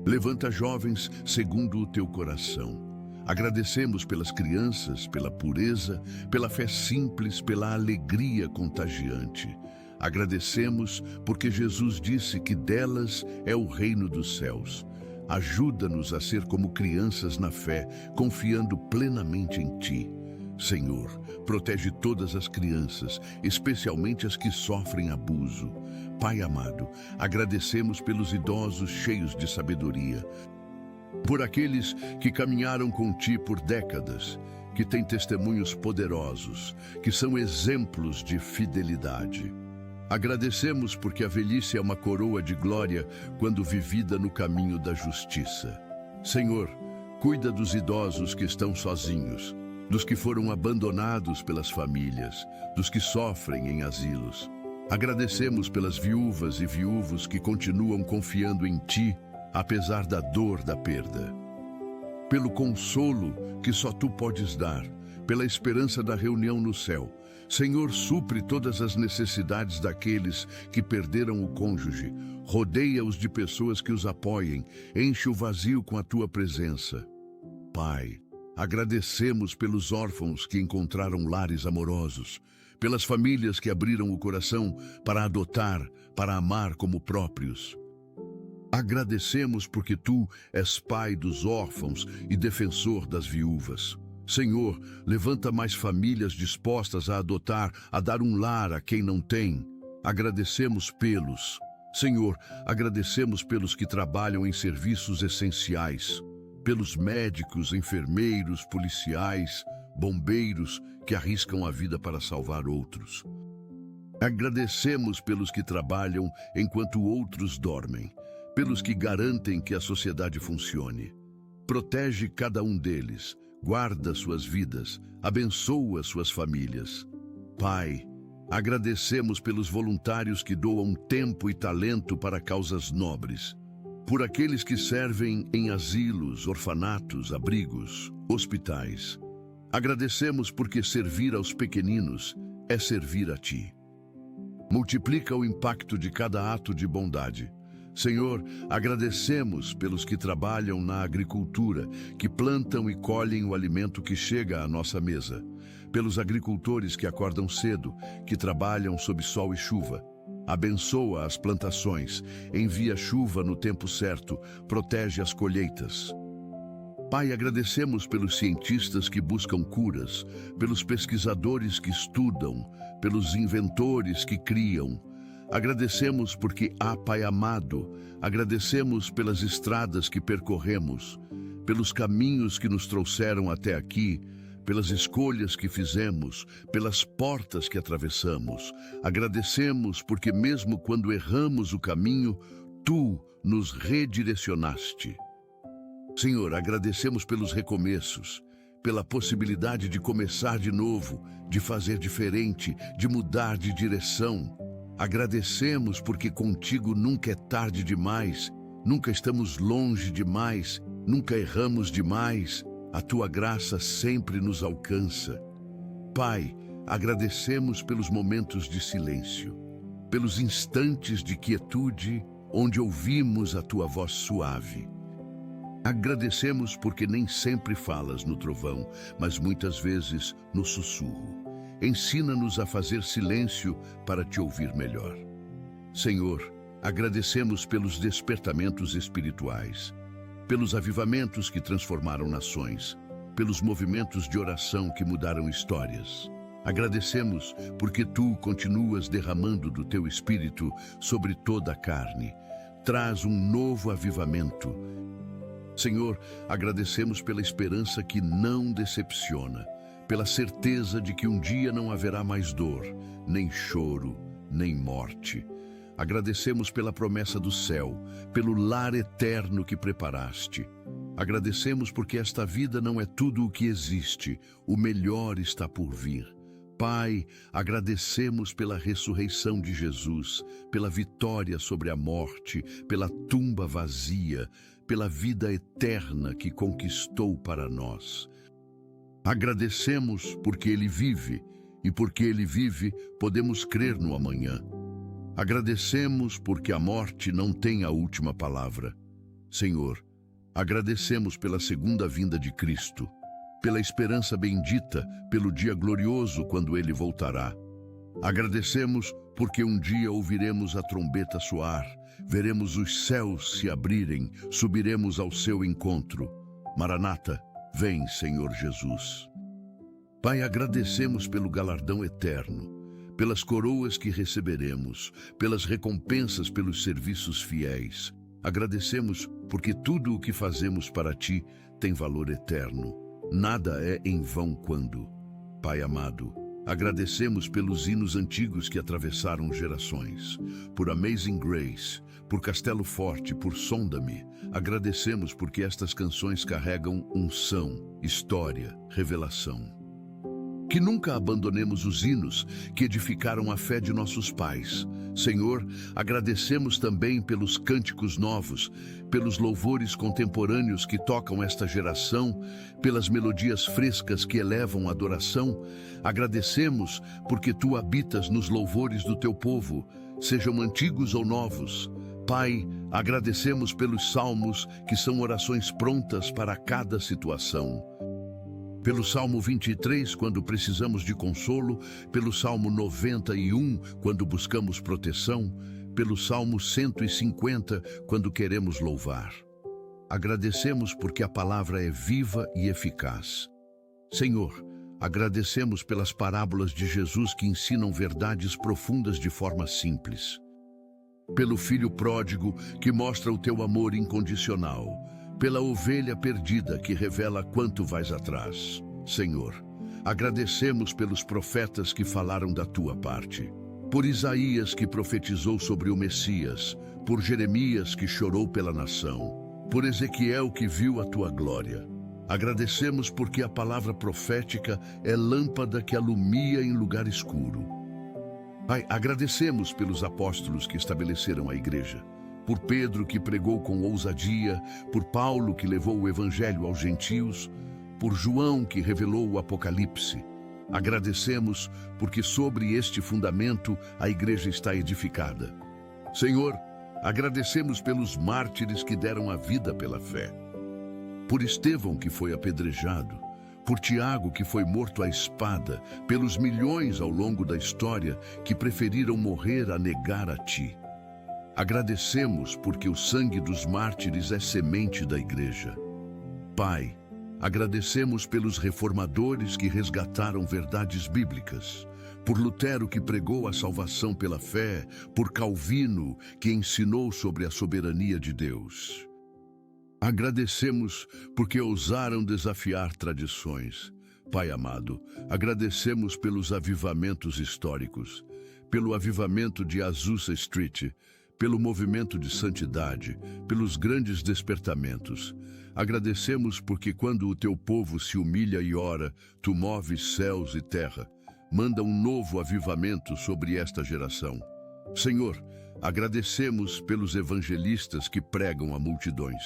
Levanta jovens segundo o teu coração. Agradecemos pelas crianças, pela pureza, pela fé simples, pela alegria contagiante. Agradecemos porque Jesus disse que delas é o reino dos céus. Ajuda-nos a ser como crianças na fé, confiando plenamente em ti. Senhor, protege todas as crianças, especialmente as que sofrem abuso. Pai amado, agradecemos pelos idosos cheios de sabedoria, por aqueles que caminharam com ti por décadas, que têm testemunhos poderosos, que são exemplos de fidelidade. Agradecemos porque a velhice é uma coroa de glória quando vivida no caminho da justiça. Senhor, cuida dos idosos que estão sozinhos. dos que foram abandonados pelas famílias, dos que sofrem em asilos. Agradecemos pelas viúvas e viúvos que continuam confiando em Ti, apesar da dor da perda. Pelo consolo que só Tu podes dar, pela esperança da reunião no céu. Senhor, supre todas as necessidades daqueles que perderam o cônjuge. Rodeia-os de pessoas que os apoiem. Enche o vazio com a Tua presença. Pai, agradecemos pelos órfãos que encontraram lares amorosos, pelas famílias que abriram o coração para adotar, para amar como próprios. Agradecemos porque Tu és Pai dos órfãos e defensor das viúvas. Senhor, levanta mais famílias dispostas a adotar, a dar um lar a quem não tem. Agradecemos pelos. Senhor, agradecemos pelos que trabalham em serviços essenciais, pelos médicos, enfermeiros, policiais, bombeiros que arriscam a vida para salvar outros. Agradecemos pelos que trabalham enquanto outros dormem, pelos que garantem que a sociedade funcione. Protege cada um deles. Guarda suas vidas, abençoa suas famílias. Pai, agradecemos pelos voluntários que doam tempo e talento para causas nobres, por aqueles que servem em asilos, orfanatos, abrigos, hospitais. Agradecemos porque servir aos pequeninos é servir a Ti. Multiplica o impacto de cada ato de bondade. Senhor, agradecemos pelos que trabalham na agricultura, que plantam e colhem o alimento que chega à nossa mesa, pelos agricultores que acordam cedo, que trabalham sob sol e chuva. Abençoa as plantações, envia chuva no tempo certo, protege as colheitas. Pai, agradecemos pelos cientistas que buscam curas, pelos pesquisadores que estudam, pelos inventores que criam. Agradecemos porque há Pai amado, agradecemos pelas estradas que percorremos, pelos caminhos que nos trouxeram até aqui, pelas escolhas que fizemos, pelas portas que atravessamos. Agradecemos porque mesmo quando erramos o caminho, Tu nos redirecionaste. Senhor, agradecemos pelos recomeços, pela possibilidade de começar de novo, de fazer diferente, de mudar de direção. Agradecemos porque contigo nunca é tarde demais, nunca estamos longe demais, nunca erramos demais. A Tua graça sempre nos alcança. Pai, agradecemos pelos momentos de silêncio, pelos instantes de quietude onde ouvimos a Tua voz suave. Agradecemos porque nem sempre falas no trovão, mas muitas vezes no sussurro. Ensina-nos a fazer silêncio para Te ouvir melhor. Senhor, agradecemos pelos despertamentos espirituais, pelos avivamentos que transformaram nações, pelos movimentos de oração que mudaram histórias. Agradecemos porque Tu continuas derramando do Teu Espírito sobre toda a carne. Traz um novo avivamento. Senhor, agradecemos pela esperança que não decepciona, pela certeza de que um dia não haverá mais dor, nem choro, nem morte. Agradecemos pela promessa do céu, pelo lar eterno que preparaste. Agradecemos porque esta vida não é tudo o que existe, o melhor está por vir. Pai, agradecemos pela ressurreição de Jesus, pela vitória sobre a morte, pela tumba vazia, pela vida eterna que conquistou para nós. Agradecemos porque Ele vive, e porque Ele vive, podemos crer no amanhã. Agradecemos porque a morte não tem a última palavra. Senhor, agradecemos pela segunda vinda de Cristo, pela esperança bendita, pelo dia glorioso quando Ele voltará. Agradecemos porque um dia ouviremos a trombeta soar, veremos os céus se abrirem, subiremos ao seu encontro. Maranata, vem, Senhor Jesus. Pai, agradecemos pelo galardão eterno, pelas coroas que receberemos, pelas recompensas pelos serviços fiéis. Agradecemos porque tudo o que fazemos para Ti tem valor eterno. Nada é em vão quando. Pai amado, agradecemos pelos hinos antigos que atravessaram gerações, por Amazing Grace, por Castelo Forte, por Sonda-me. Agradecemos porque estas canções carregam unção, história, revelação. Que nunca abandonemos os hinos que edificaram a fé de nossos pais. Senhor, agradecemos também pelos cânticos novos, pelos louvores contemporâneos que tocam esta geração, pelas melodias frescas que elevam a adoração. Agradecemos porque Tu habitas nos louvores do Teu povo, sejam antigos ou novos. Pai, agradecemos pelos salmos que são orações prontas para cada situação. Pelo Salmo 23, quando precisamos de consolo, pelo Salmo 91, quando buscamos proteção, pelo Salmo 150, quando queremos louvar. Agradecemos porque a palavra é viva e eficaz. Senhor, agradecemos pelas parábolas de Jesus que ensinam verdades profundas de forma simples. Pelo Filho pródigo que mostra o Teu amor incondicional. Pela ovelha perdida que revela quanto vais atrás. Senhor, agradecemos pelos profetas que falaram da Tua parte. Por Isaías que profetizou sobre o Messias, por Jeremias que chorou pela nação, por Ezequiel que viu a Tua glória. Agradecemos porque a palavra profética é lâmpada que alumia em lugar escuro. Pai, agradecemos pelos apóstolos que estabeleceram a igreja. Por Pedro, que pregou com ousadia, por Paulo, que levou o evangelho aos gentios, por João, que revelou o Apocalipse. Agradecemos porque sobre este fundamento a igreja está edificada. Senhor, agradecemos pelos mártires que deram a vida pela fé. Por Estevão, que foi apedrejado, por Tiago, que foi morto à espada, pelos milhões ao longo da história que preferiram morrer a negar a Ti. Agradecemos porque o sangue dos mártires é semente da igreja. Pai, agradecemos pelos reformadores que resgataram verdades bíblicas, por Lutero que pregou a salvação pela fé, por Calvino que ensinou sobre a soberania de Deus. Agradecemos porque ousaram desafiar tradições. Pai amado, agradecemos pelos avivamentos históricos, pelo avivamento de Azusa Street, pelo movimento de santidade, pelos grandes despertamentos. Agradecemos porque quando o Teu povo se humilha e ora, Tu moves céus e terra. Manda um novo avivamento sobre esta geração. Senhor, agradecemos pelos evangelistas que pregam a multidões.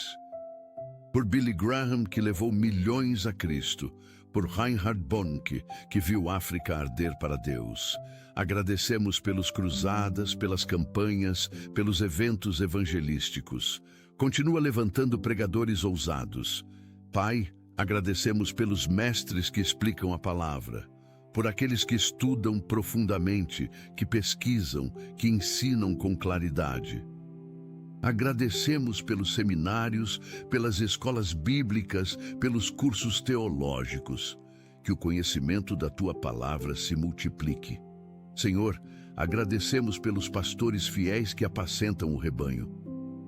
Por Billy Graham, que levou milhões a Cristo. Por Reinhard Bonnke, que viu a África arder para Deus. Agradecemos pelos cruzadas, pelas campanhas, pelos eventos evangelísticos. Continua levantando pregadores ousados. Pai, agradecemos pelos mestres que explicam a palavra, por aqueles que estudam profundamente, que pesquisam, que ensinam com claridade. Agradecemos pelos seminários, pelas escolas bíblicas, pelos cursos teológicos. Que o conhecimento da Tua palavra se multiplique. Senhor, agradecemos pelos pastores fiéis que apacentam o rebanho,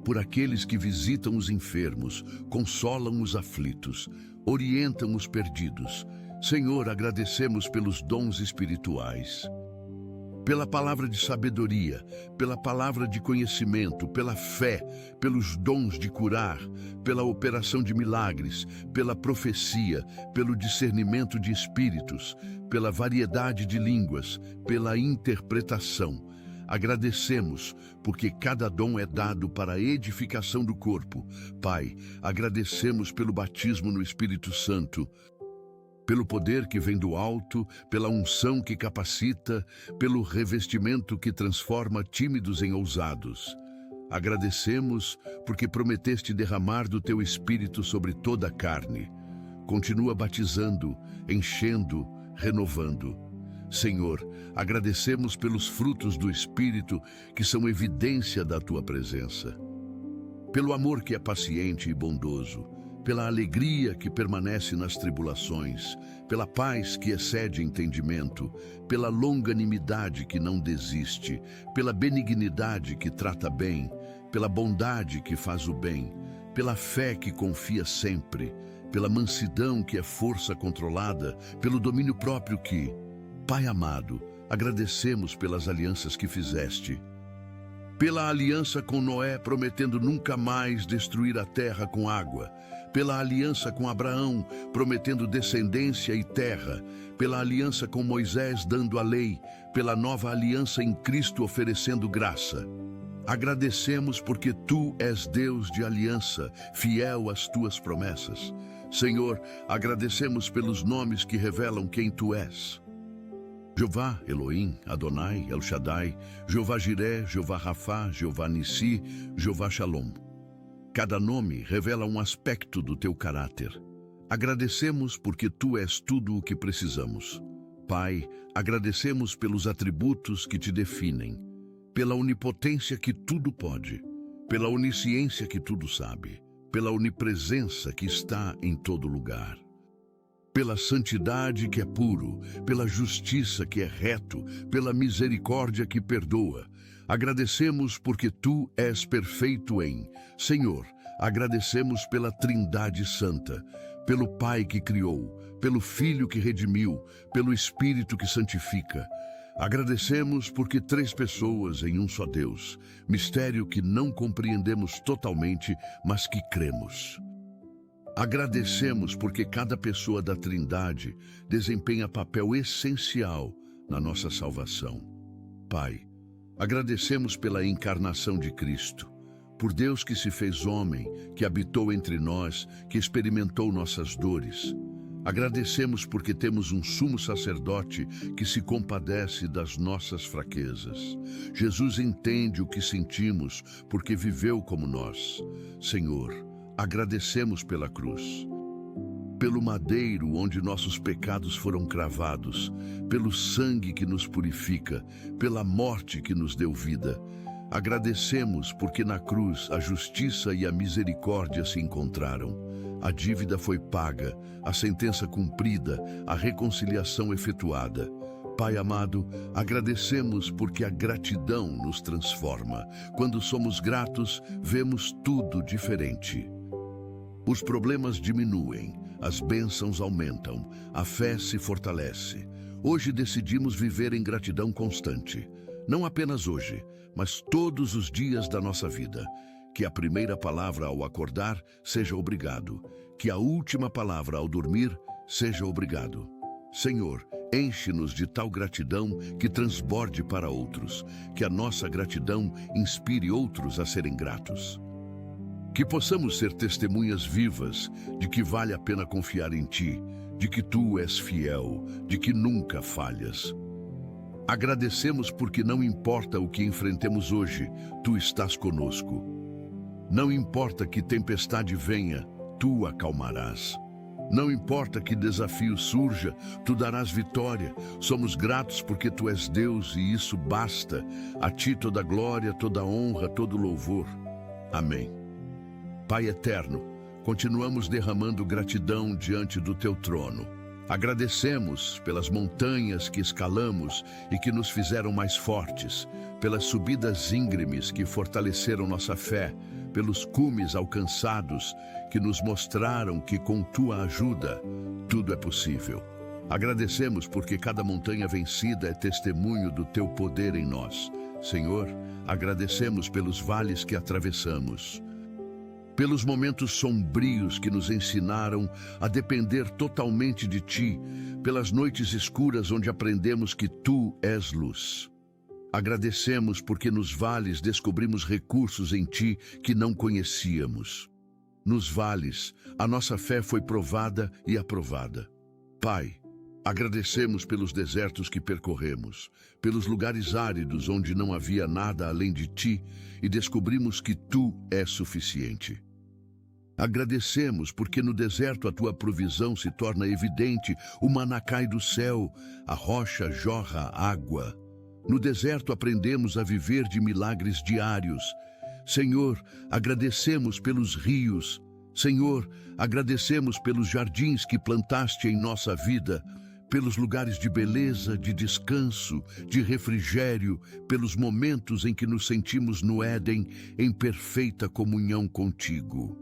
por aqueles que visitam os enfermos, consolam os aflitos, orientam os perdidos. Senhor, agradecemos pelos dons espirituais, pela palavra de sabedoria, pela palavra de conhecimento, pela fé, pelos dons de curar, pela operação de milagres, pela profecia, pelo discernimento de espíritos, pela variedade de línguas, pela interpretação. Agradecemos, porque cada dom é dado para a edificação do corpo. Pai, agradecemos pelo batismo no Espírito Santo, pelo poder que vem do alto, pela unção que capacita, pelo revestimento que transforma tímidos em ousados. Agradecemos porque prometeste derramar do Teu Espírito sobre toda a carne. Continua batizando, enchendo, renovando. Senhor, agradecemos pelos frutos do Espírito que são evidência da Tua presença. Pelo amor que é paciente e bondoso, pela alegria que permanece nas tribulações, pela paz que excede entendimento, pela longanimidade que não desiste, pela benignidade que trata bem, pela bondade que faz o bem, pela fé que confia sempre, pela mansidão que é força controlada, pelo domínio próprio que... Pai amado, agradecemos pelas alianças que fizeste, pela aliança com Noé, prometendo nunca mais destruir a terra com água, pela aliança com Abraão, prometendo descendência e terra, pela aliança com Moisés dando a lei, pela nova aliança em Cristo oferecendo graça. Agradecemos porque Tu és Deus de aliança, fiel às Tuas promessas. Senhor, agradecemos pelos nomes que revelam quem Tu és. Jeová, Elohim, Adonai, El Shaddai, Jeová Jiré, Jeová Rafá, Jeová Nissi, Jeová Shalom. Cada nome revela um aspecto do Teu caráter. Agradecemos porque Tu és tudo o que precisamos. Pai, agradecemos pelos atributos que Te definem, pela onipotência que tudo pode, pela onisciência que tudo sabe, pela onipresença que está em todo lugar, pela santidade que é puro, pela justiça que é reto, pela misericórdia que perdoa. Agradecemos porque Tu és perfeito em. Senhor, agradecemos pela Trindade Santa, pelo Pai que criou, pelo Filho que redimiu, pelo Espírito que santifica. Agradecemos porque 3 pessoas em um só Deus, mistério que não compreendemos totalmente, mas que cremos. Agradecemos porque cada pessoa da Trindade desempenha papel essencial na nossa salvação. Pai, agradecemos pela encarnação de Cristo, por Deus que se fez homem, que habitou entre nós, que experimentou nossas dores. Agradecemos porque temos um sumo sacerdote que se compadece das nossas fraquezas. Jesus entende o que sentimos porque viveu como nós. Senhor, agradecemos pela cruz, pelo madeiro onde nossos pecados foram cravados, pelo sangue que nos purifica, pela morte que nos deu vida. Agradecemos porque na cruz a justiça e a misericórdia se encontraram. A dívida foi paga, a sentença cumprida, a reconciliação efetuada. Pai amado, agradecemos porque a gratidão nos transforma. Quando somos gratos, vemos tudo diferente. Os problemas diminuem, as bênçãos aumentam, a fé se fortalece. Hoje decidimos viver em gratidão constante. Não apenas hoje, mas todos os dias da nossa vida. Que a primeira palavra ao acordar seja obrigado. Que a última palavra ao dormir seja obrigado. Senhor, enche-nos de tal gratidão que transborde para outros. Que a nossa gratidão inspire outros a serem gratos. Que possamos ser testemunhas vivas de que vale a pena confiar em Ti, de que Tu és fiel, de que nunca falhas. Agradecemos porque não importa o que enfrentemos hoje, Tu estás conosco. Não importa que tempestade venha, Tu acalmarás. Não importa que desafio surja, Tu darás vitória. Somos gratos porque Tu és Deus e isso basta. A Ti toda glória, toda honra, todo louvor. Amém. Pai eterno, continuamos derramando gratidão diante do Teu trono. Agradecemos pelas montanhas que escalamos e que nos fizeram mais fortes, pelas subidas íngremes que fortaleceram nossa fé, pelos cumes alcançados que nos mostraram que com Tua ajuda tudo é possível. Agradecemos porque cada montanha vencida é testemunho do Teu poder em nós. Senhor, agradecemos pelos vales que atravessamos, pelos momentos sombrios que nos ensinaram a depender totalmente de Ti, pelas noites escuras onde aprendemos que Tu és luz. Agradecemos porque nos vales descobrimos recursos em Ti que não conhecíamos. Nos vales, a nossa fé foi provada e aprovada. Pai, agradecemos pelos desertos que percorremos, pelos lugares áridos onde não havia nada além de Ti e descobrimos que Tu és suficiente. Agradecemos porque no deserto a Tua provisão se torna evidente, o maná cai do céu, a rocha jorra água. No deserto aprendemos a viver de milagres diários. Senhor, agradecemos pelos rios. Senhor, agradecemos pelos jardins que plantaste em nossa vida, pelos lugares de beleza, de descanso, de refrigério, pelos momentos em que nos sentimos no Éden, em perfeita comunhão contigo.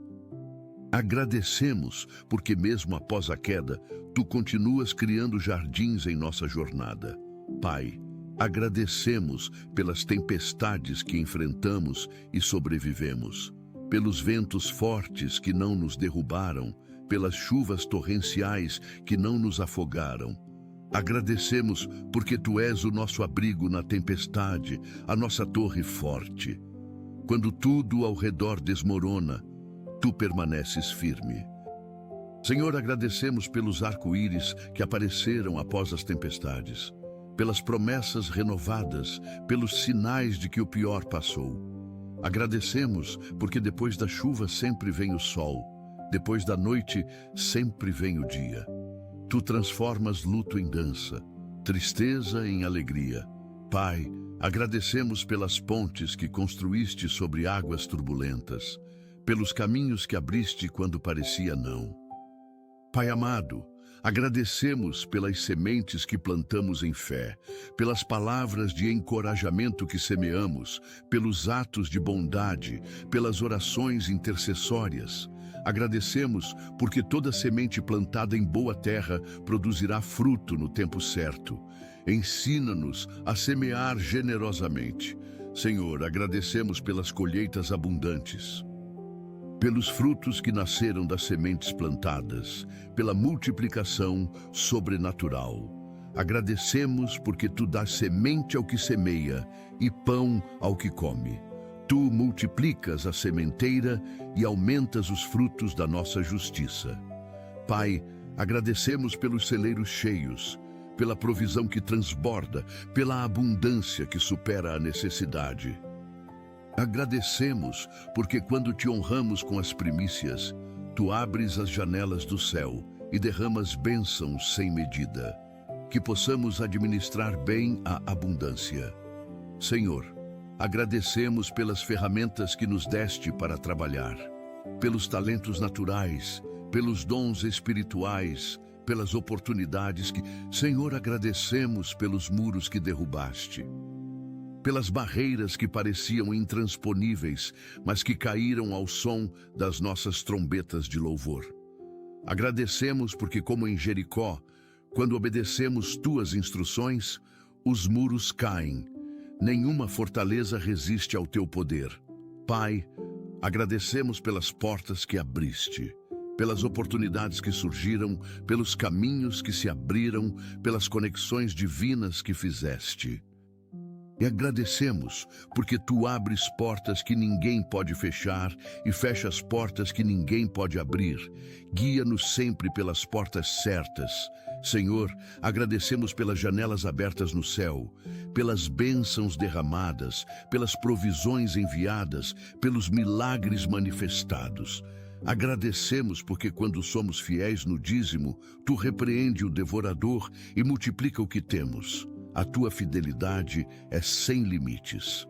Agradecemos porque mesmo após a queda, Tu continuas criando jardins em nossa jornada. Pai, agradecemos pelas tempestades que enfrentamos e sobrevivemos, pelos ventos fortes que não nos derrubaram, pelas chuvas torrenciais que não nos afogaram. Agradecemos porque Tu és o nosso abrigo na tempestade, a nossa torre forte. Quando tudo ao redor desmorona, Tu permaneces firme. Senhor, agradecemos pelos arco-íris que apareceram após as tempestades, pelas promessas renovadas, pelos sinais de que o pior passou. Agradecemos porque depois da chuva sempre vem o sol, depois da noite sempre vem o dia. Tu transformas luto em dança, tristeza em alegria. Pai, agradecemos pelas pontes que construíste sobre águas turbulentas, pelos caminhos que abriste quando parecia não. Pai amado, agradecemos pelas sementes que plantamos em fé, pelas palavras de encorajamento que semeamos, pelos atos de bondade, pelas orações intercessórias. Agradecemos porque toda semente plantada em boa terra produzirá fruto no tempo certo. Ensina-nos a semear generosamente. Senhor, agradecemos pelas colheitas abundantes, pelos frutos que nasceram das sementes plantadas, pela multiplicação sobrenatural. Agradecemos porque Tu dás semente ao que semeia e pão ao que come. Tu multiplicas a sementeira e aumentas os frutos da nossa justiça. Pai, agradecemos pelos celeiros cheios, pela provisão que transborda, pela abundância que supera a necessidade. Agradecemos porque quando Te honramos com as primícias, Tu abres as janelas do céu e derramas bênçãos sem medida, que possamos administrar bem a abundância. Senhor, agradecemos pelas ferramentas que nos deste para trabalhar, pelos talentos naturais, pelos dons espirituais, pelas oportunidades que... Senhor, agradecemos pelos muros que derrubaste, pelas barreiras que pareciam intransponíveis, mas que caíram ao som das nossas trombetas de louvor. Agradecemos porque, como em Jericó, quando obedecemos Tuas instruções, os muros caem. Nenhuma fortaleza resiste ao Teu poder. Pai, agradecemos pelas portas que abriste, pelas oportunidades que surgiram, pelos caminhos que se abriram, pelas conexões divinas que fizeste. E agradecemos porque Tu abres portas que ninguém pode fechar e fechas portas que ninguém pode abrir. Guia-nos sempre pelas portas certas. Senhor, agradecemos pelas janelas abertas no céu, pelas bênçãos derramadas, pelas provisões enviadas, pelos milagres manifestados. Agradecemos porque quando somos fiéis no dízimo, Tu repreende o devorador e multiplica o que temos. A Tua fidelidade é sem limites.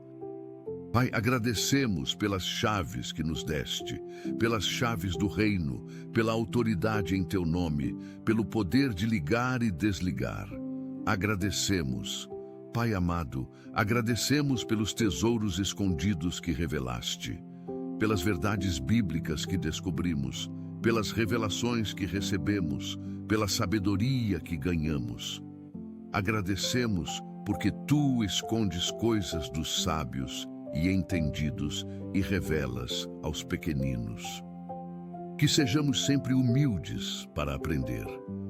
Pai, agradecemos pelas chaves que nos deste, pelas chaves do reino, pela autoridade em Teu nome, pelo poder de ligar e desligar. Agradecemos. Pai amado, agradecemos pelos tesouros escondidos que revelaste, pelas verdades bíblicas que descobrimos, pelas revelações que recebemos, pela sabedoria que ganhamos. Agradecemos porque Tu escondes coisas dos sábios e entendidos e revelas aos pequeninos. Que sejamos sempre humildes para aprender.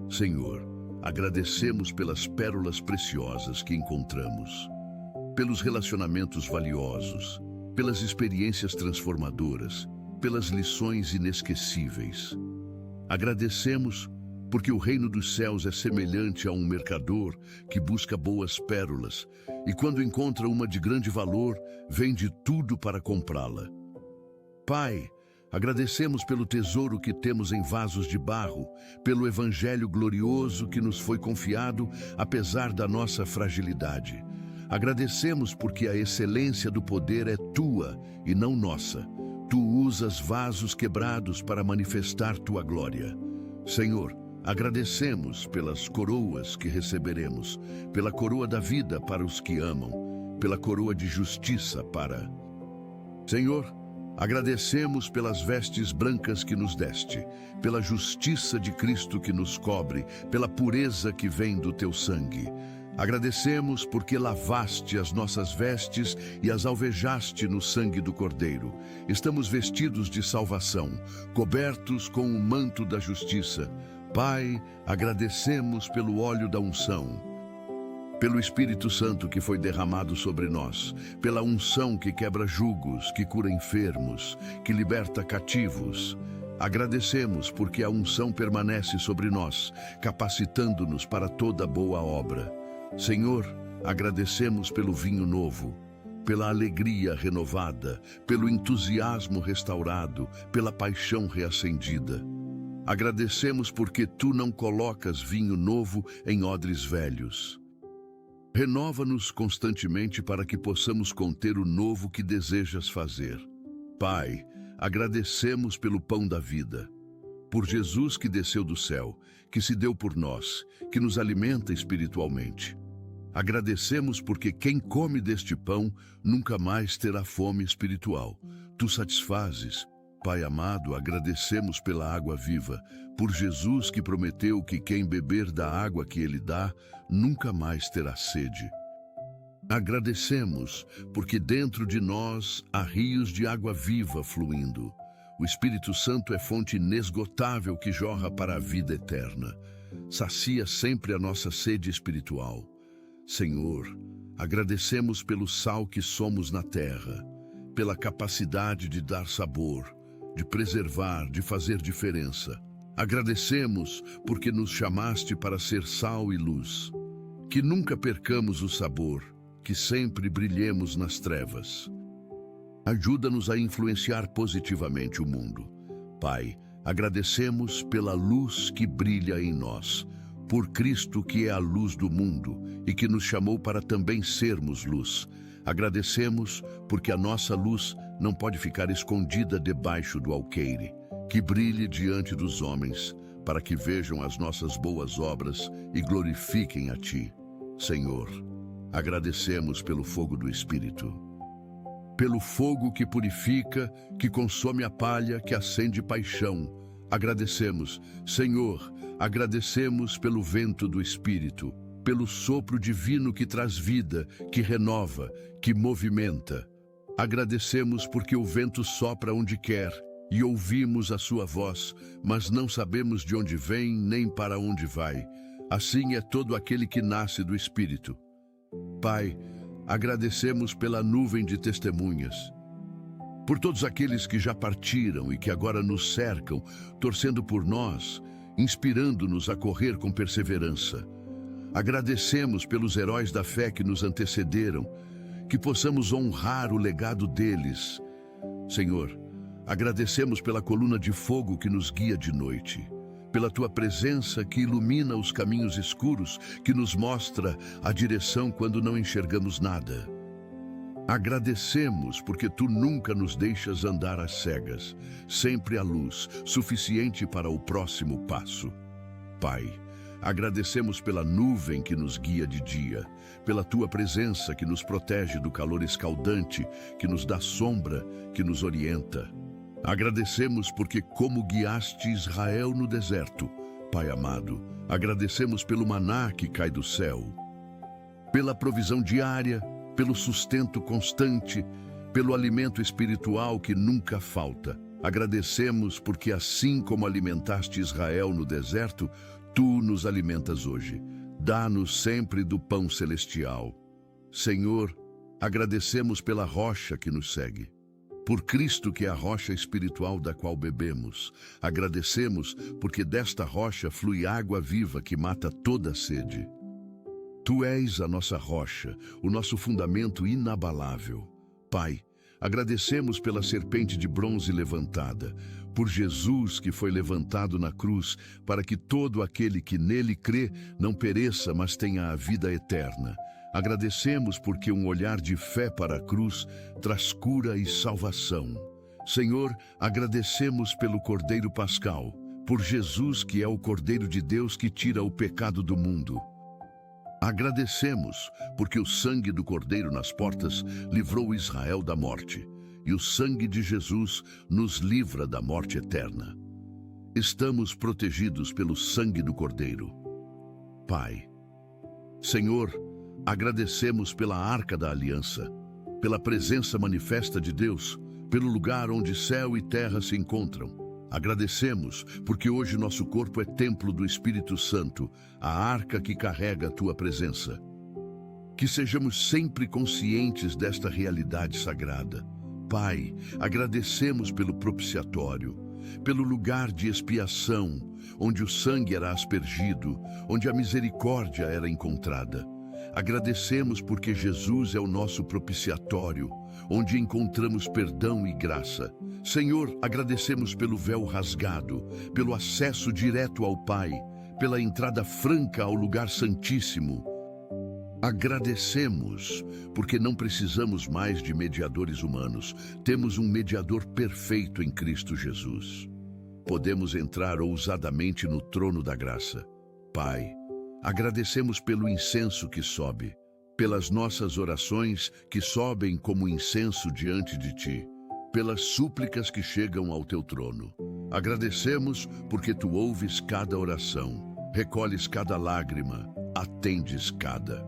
Senhor, agradecemos pelas pérolas preciosas que encontramos, pelos relacionamentos valiosos, pelas experiências transformadoras, pelas lições inesquecíveis. Agradecemos porque o reino dos céus é semelhante a um mercador que busca boas pérolas e, quando encontra uma de grande valor, vende tudo para comprá-la. Pai, agradecemos pelo tesouro que temos em vasos de barro, pelo evangelho glorioso que nos foi confiado, apesar da nossa fragilidade. Agradecemos porque a excelência do poder é Tua e não nossa. Tu usas vasos quebrados para manifestar Tua glória. Senhor, agradecemos pelas coroas que receberemos, pela coroa da vida para os que amam, pela coroa de justiça para... Senhor, agradecemos pelas vestes brancas que nos deste, pela justiça de Cristo que nos cobre, pela pureza que vem do Teu sangue. Agradecemos porque lavaste as nossas vestes e as alvejaste no sangue do Cordeiro. Estamos vestidos de salvação, cobertos com o manto da justiça. Pai, agradecemos pelo óleo da unção, pelo Espírito Santo que foi derramado sobre nós, pela unção que quebra jugos, que cura enfermos, que liberta cativos. Agradecemos porque a unção permanece sobre nós, capacitando-nos para toda boa obra. Senhor, agradecemos pelo vinho novo, pela alegria renovada, pelo entusiasmo restaurado, pela paixão reacendida. Agradecemos porque Tu não colocas vinho novo em odres velhos. Renova-nos constantemente para que possamos conter o novo que desejas fazer. Pai, agradecemos pelo pão da vida, por Jesus que desceu do céu, que se deu por nós, que nos alimenta espiritualmente. Agradecemos porque quem come deste pão nunca mais terá fome espiritual. Tu satisfazes. Pai amado, agradecemos pela água viva, por Jesus que prometeu que quem beber da água que Ele dá, nunca mais terá sede. Agradecemos porque dentro de nós há rios de água viva fluindo. O Espírito Santo é fonte inesgotável que jorra para a vida eterna. Sacia sempre a nossa sede espiritual. Senhor, agradecemos pelo sal que somos na terra, pela capacidade de dar sabor, de preservar, de fazer diferença. Agradecemos porque nos chamaste para ser sal e luz. Que nunca percamos o sabor, que sempre brilhemos nas trevas. Ajuda-nos a influenciar positivamente o mundo. Pai, agradecemos pela luz que brilha em nós, por Cristo que é a luz do mundo e que nos chamou para também sermos luz. Agradecemos porque a nossa luz não pode ficar escondida debaixo do alqueire. Que brilhe diante dos homens, para que vejam as nossas boas obras e glorifiquem a Ti. Senhor, agradecemos pelo fogo do Espírito, pelo fogo que purifica, que consome a palha, que acende paixão. Agradecemos, Senhor, agradecemos pelo vento do Espírito, pelo sopro divino que traz vida, que renova, que movimenta. Agradecemos porque o vento sopra onde quer e ouvimos a sua voz, mas não sabemos de onde vem nem para onde vai. Assim é todo aquele que nasce do Espírito. Pai, agradecemos pela nuvem de testemunhas, por todos aqueles que já partiram e que agora nos cercam, torcendo por nós, inspirando-nos a correr com perseverança. Agradecemos pelos heróis da fé que nos antecederam, que possamos honrar o legado deles. Senhor, agradecemos pela coluna de fogo que nos guia de noite, pela Tua presença que ilumina os caminhos escuros, que nos mostra a direção quando não enxergamos nada. Agradecemos porque Tu nunca nos deixas andar às cegas, sempre a luz, suficiente para o próximo passo. Pai, agradecemos pela nuvem que nos guia de dia, pela Tua presença que nos protege do calor escaldante, que nos dá sombra, que nos orienta. Agradecemos porque como guiaste Israel no deserto, Pai amado, agradecemos pelo maná que cai do céu, pela provisão diária, pelo sustento constante, pelo alimento espiritual que nunca falta. Agradecemos porque assim como alimentaste Israel no deserto, Tu nos alimentas hoje. Dá-nos sempre do pão celestial. Senhor, agradecemos pela rocha que nos segue, por Cristo que é a rocha espiritual da qual bebemos. Agradecemos porque desta rocha flui água viva que mata toda a sede. Tu és a nossa rocha, o nosso fundamento inabalável. Pai, agradecemos pela serpente de bronze levantada, por Jesus que foi levantado na cruz, para que todo aquele que nele crê não pereça, mas tenha a vida eterna. Agradecemos porque um olhar de fé para a cruz traz cura e salvação. Senhor, agradecemos pelo Cordeiro Pascal, por Jesus que é o Cordeiro de Deus que tira o pecado do mundo. Agradecemos porque o sangue do Cordeiro nas portas livrou Israel da morte, e o sangue de Jesus nos livra da morte eterna. Estamos protegidos pelo sangue do Cordeiro. Pai, Senhor, agradecemos pela Arca da Aliança, pela presença manifesta de Deus, pelo lugar onde céu e terra se encontram. Agradecemos porque hoje nosso corpo é templo do Espírito Santo, a arca que carrega a tua presença. Que sejamos sempre conscientes desta realidade sagrada. Pai, agradecemos pelo propiciatório, pelo lugar de expiação, onde o sangue era aspergido, onde a misericórdia era encontrada. Agradecemos porque Jesus é o nosso propiciatório, onde encontramos perdão e graça. Senhor, agradecemos pelo véu rasgado, pelo acesso direto ao Pai, pela entrada franca ao lugar santíssimo. Agradecemos porque não precisamos mais de mediadores humanos. Temos um mediador perfeito em Cristo Jesus. Podemos entrar ousadamente no trono da graça. Pai, agradecemos pelo incenso que sobe, pelas nossas orações que sobem como incenso diante de Ti, pelas súplicas que chegam ao Teu trono. Agradecemos porque Tu ouves cada oração, recolhes cada lágrima, atendes cada.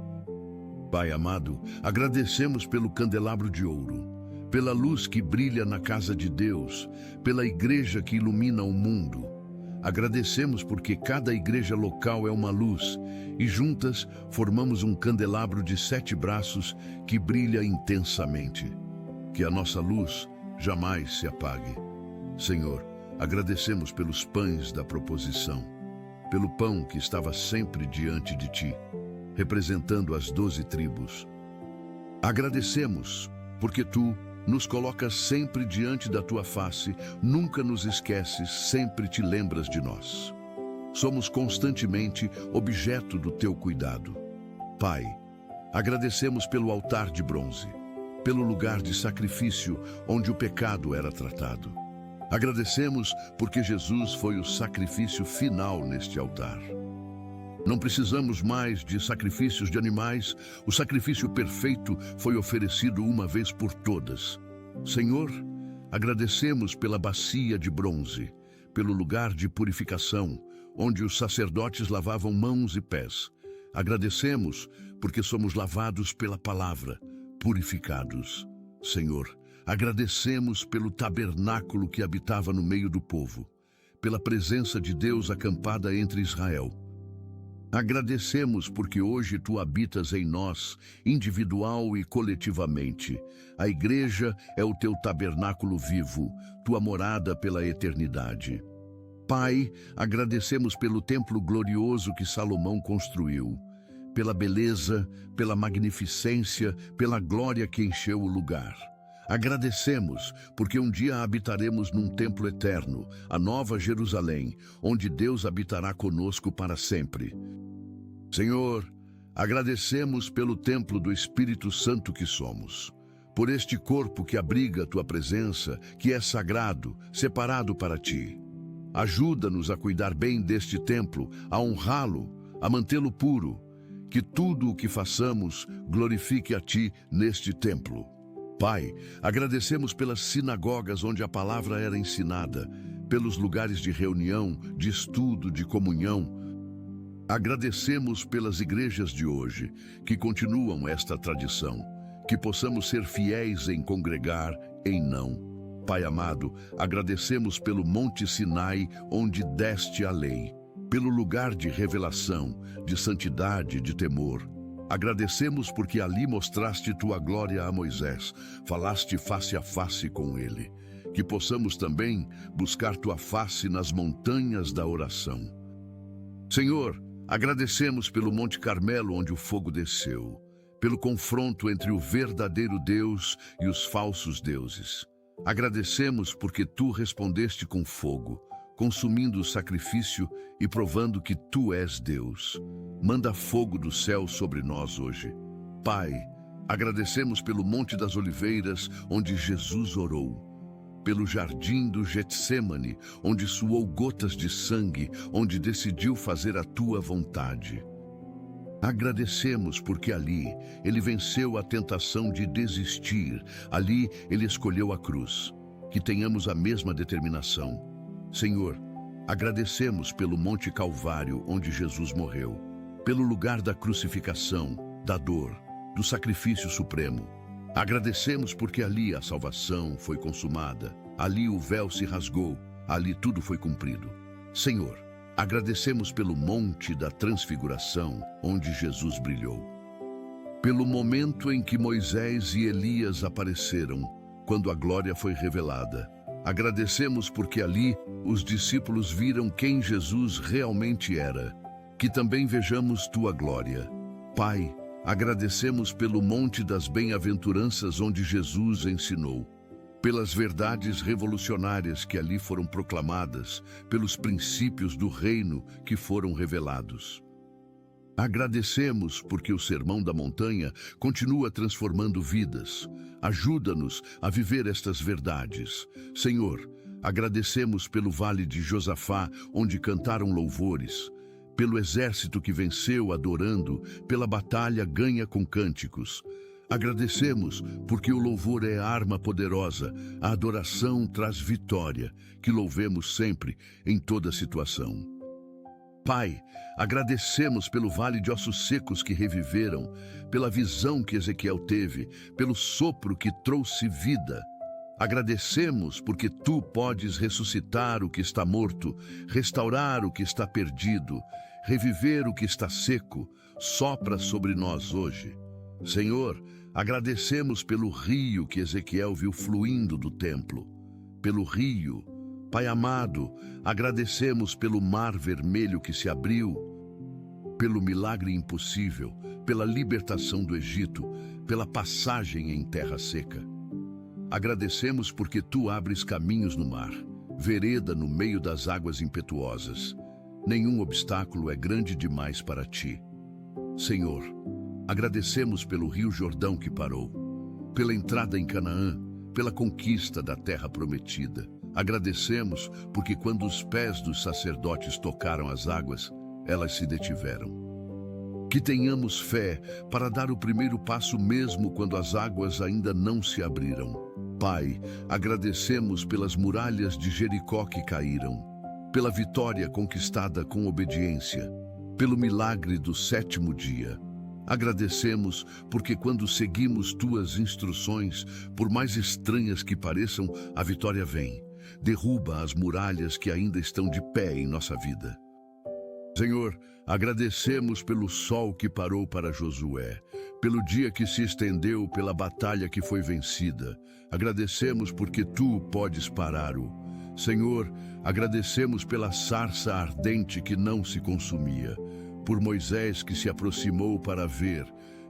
Pai amado, agradecemos pelo candelabro de ouro, pela luz que brilha na casa de Deus, pela igreja que ilumina o mundo. Agradecemos porque cada igreja local é uma luz e juntas formamos um candelabro de 7 braços que brilha intensamente. Que a nossa luz jamais se apague. Senhor, agradecemos pelos pães da proposição, pelo pão que estava sempre diante de Ti, representando as 12 tribos. Agradecemos porque Tu nos colocas sempre diante da Tua face, nunca nos esqueces, sempre Te lembras de nós. Somos constantemente objeto do Teu cuidado. Pai, agradecemos pelo altar de bronze, pelo lugar de sacrifício onde o pecado era tratado. Agradecemos porque Jesus foi o sacrifício final neste altar. Não precisamos mais de sacrifícios de animais, o sacrifício perfeito foi oferecido uma vez por todas. Senhor, agradecemos pela bacia de bronze, pelo lugar de purificação, onde os sacerdotes lavavam mãos e pés. Agradecemos porque somos lavados pela palavra, purificados. Senhor, agradecemos pelo tabernáculo que habitava no meio do povo, pela presença de Deus acampada entre Israel. Agradecemos porque hoje Tu habitas em nós, individual e coletivamente. A igreja é o Teu tabernáculo vivo, Tua morada pela eternidade. Pai, agradecemos pelo templo glorioso que Salomão construiu, pela beleza, pela magnificência, pela glória que encheu o lugar. Agradecemos porque um dia habitaremos num templo eterno, a Nova Jerusalém, onde Deus habitará conosco para sempre. Senhor, agradecemos pelo templo do Espírito Santo que somos, por este corpo que abriga a Tua presença, que é sagrado, separado para Ti. Ajuda-nos a cuidar bem deste templo, a honrá-lo, a mantê-lo puro, que tudo o que façamos glorifique a Ti neste templo. Pai, agradecemos pelas sinagogas onde a palavra era ensinada, pelos lugares de reunião, de estudo, de comunhão. Agradecemos pelas igrejas de hoje, que continuam esta tradição, que possamos ser fiéis em congregar, em não. Pai amado, agradecemos pelo Monte Sinai, onde deste a lei, pelo lugar de revelação, de santidade, de temor. Agradecemos porque ali mostraste Tua glória a Moisés, falaste face a face com ele. Que possamos também buscar Tua face nas montanhas da oração. Senhor, agradecemos pelo Monte Carmelo onde o fogo desceu, pelo confronto entre o verdadeiro Deus e os falsos deuses. Agradecemos porque Tu respondeste com fogo, consumindo o sacrifício e provando que Tu és Deus. Manda fogo do céu sobre nós hoje. Pai, agradecemos pelo Monte das Oliveiras, onde Jesus orou, pelo jardim do Getsêmani, onde suou gotas de sangue, onde decidiu fazer a Tua vontade. Agradecemos porque ali Ele venceu a tentação de desistir, ali Ele escolheu a cruz. Que tenhamos a mesma determinação. Senhor, agradecemos pelo Monte Calvário, onde Jesus morreu, pelo lugar da crucificação, da dor, do sacrifício supremo. Agradecemos porque ali a salvação foi consumada, ali o véu se rasgou, ali tudo foi cumprido. Senhor, agradecemos pelo monte da transfiguração, onde Jesus brilhou. Pelo momento em que Moisés e Elias apareceram, quando a glória foi revelada. Agradecemos porque ali os discípulos viram quem Jesus realmente era. Que também vejamos tua glória. Pai, agradecemos pelo monte das bem-aventuranças onde Jesus ensinou. Pelas verdades revolucionárias que ali foram proclamadas, pelos princípios do reino que foram revelados. Agradecemos porque o Sermão da Montanha continua transformando vidas. Ajuda-nos a viver estas verdades. Senhor, agradecemos pelo Vale de Josafá, onde cantaram louvores, pelo exército que venceu adorando, pela batalha ganha com cânticos. Agradecemos porque o louvor é arma poderosa, a adoração traz vitória, que louvemos sempre, em toda situação. Pai, agradecemos pelo vale de ossos secos que reviveram, pela visão que Ezequiel teve, pelo sopro que trouxe vida. Agradecemos porque tu podes ressuscitar o que está morto, restaurar o que está perdido, reviver o que está seco. Sopra sobre nós hoje. Senhor, agradecemos pelo rio que Ezequiel viu fluindo do templo, pelo rio. Pai amado, agradecemos pelo mar vermelho que se abriu, pelo milagre impossível, pela libertação do Egito, pela passagem em terra seca. Agradecemos porque tu abres caminhos no mar, vereda no meio das águas impetuosas. Nenhum obstáculo é grande demais para ti. Senhor, agradecemos pelo rio Jordão que parou, pela entrada em Canaã, pela conquista da terra prometida. Agradecemos porque quando os pés dos sacerdotes tocaram as águas, elas se detiveram. Que tenhamos fé para dar o primeiro passo mesmo quando as águas ainda não se abriram. Pai, agradecemos pelas muralhas de Jericó que caíram, pela vitória conquistada com obediência, pelo milagre do sétimo dia. Agradecemos porque quando seguimos tuas instruções, por mais estranhas que pareçam, a vitória vem. Derruba as muralhas que ainda estão de pé em nossa vida. Senhor, agradecemos pelo sol que parou para Josué, pelo dia que se estendeu, pela batalha que foi vencida. Agradecemos porque tu podes parar-o. Senhor, agradecemos pela sarça ardente que não se consumia, por Moisés que se aproximou para ver,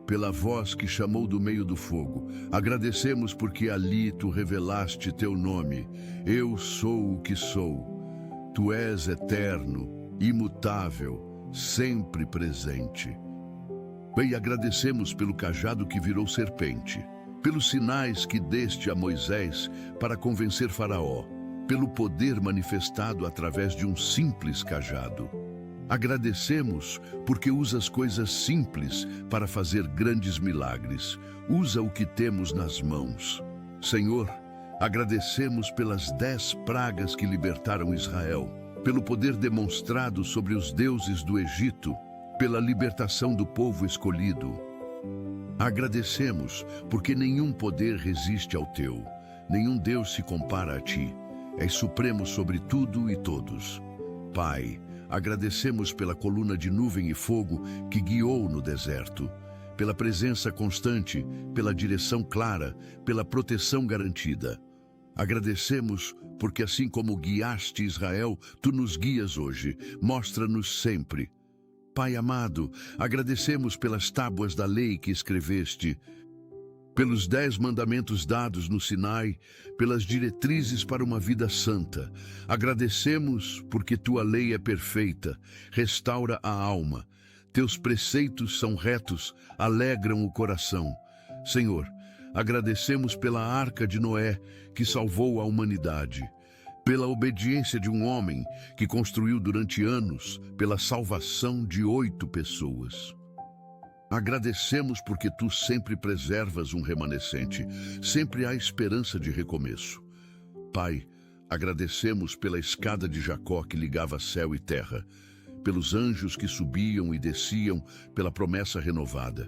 pela voz que chamou do meio do fogo. Agradecemos porque ali tu revelaste teu nome. Eu sou o que sou. Tu és eterno, imutável, sempre presente. Bem, agradecemos pelo cajado que virou serpente, pelos sinais que deste a Moisés para convencer Faraó, pelo poder manifestado através de um simples cajado. Agradecemos porque usas coisas simples para fazer grandes milagres. Usa o que temos nas mãos. Senhor, agradecemos pelas 10 pragas que libertaram Israel, pelo poder demonstrado sobre os deuses do Egito, pela libertação do povo escolhido. Agradecemos porque nenhum poder resiste ao teu, nenhum Deus se compara a ti. És supremo sobre tudo e todos. Pai, agradecemos pela coluna de nuvem e fogo que guiou no deserto, pela presença constante, pela direção clara, pela proteção garantida. Agradecemos porque assim como guiaste Israel, tu nos guias hoje, mostra-nos sempre. Pai amado, agradecemos pelas tábuas da lei que escreveste, pelos 10 mandamentos dados no Sinai, pelas diretrizes para uma vida santa. Agradecemos porque tua lei é perfeita, restaura a alma. Teus preceitos são retos, alegram o coração. Senhor, agradecemos pela arca de Noé, que salvou a humanidade, pela obediência de um homem que construiu durante anos, pela salvação de 8 pessoas. Agradecemos porque tu sempre preservas um remanescente, sempre há esperança de recomeço. Pai, agradecemos pela escada de Jacó que ligava céu e terra, pelos anjos que subiam e desciam, pela promessa renovada.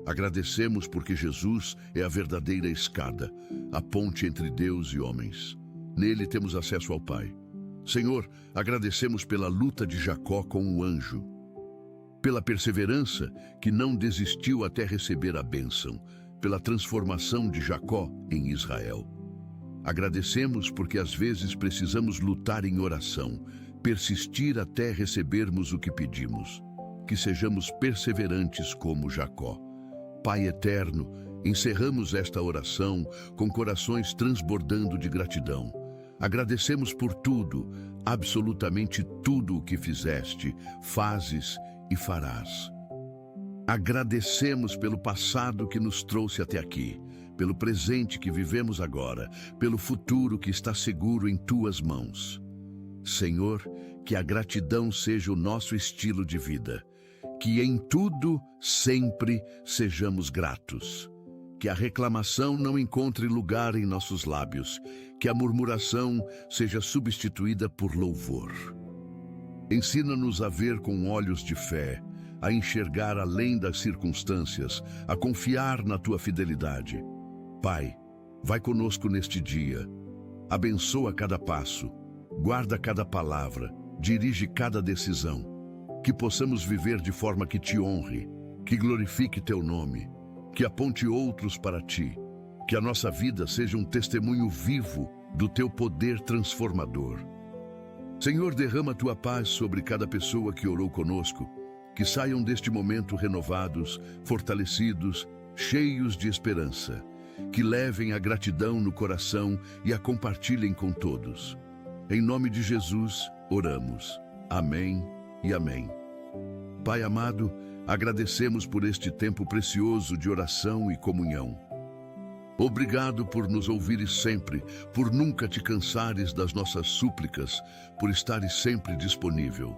Agradecemos porque Jesus é a verdadeira escada, a ponte entre Deus e homens. Nele temos acesso ao Pai. Senhor, agradecemos pela luta de Jacó com o anjo, pela perseverança que não desistiu até receber a bênção, pela transformação de Jacó em Israel. Agradecemos porque às vezes precisamos lutar em oração, persistir até recebermos o que pedimos. Que sejamos perseverantes como Jacó. Pai eterno, encerramos esta oração com corações transbordando de gratidão. Agradecemos por tudo, absolutamente tudo o que fizeste, fazes e farás. Agradecemos pelo passado que nos trouxe até aqui, pelo presente que vivemos agora, pelo futuro que está seguro em tuas mãos. Senhor, que a gratidão seja o nosso estilo de vida, que em tudo, sempre, sejamos gratos. Que a reclamação não encontre lugar em nossos lábios, que a murmuração seja substituída por louvor. Ensina-nos a ver com olhos de fé, a enxergar além das circunstâncias, a confiar na tua fidelidade. Pai, vai conosco neste dia, abençoa cada passo, guarda cada palavra, dirige cada decisão. Que possamos viver de forma que te honre, que glorifique teu nome, que aponte outros para ti, que a nossa vida seja um testemunho vivo do teu poder transformador. Senhor, derrama a tua paz sobre cada pessoa que orou conosco, que saiam deste momento renovados, fortalecidos, cheios de esperança, que levem a gratidão no coração e a compartilhem com todos. Em nome de Jesus, oramos. Amém e amém. Pai amado, agradecemos por este tempo precioso de oração e comunhão. Obrigado por nos ouvires sempre, por nunca te cansares das nossas súplicas, por estares sempre disponível.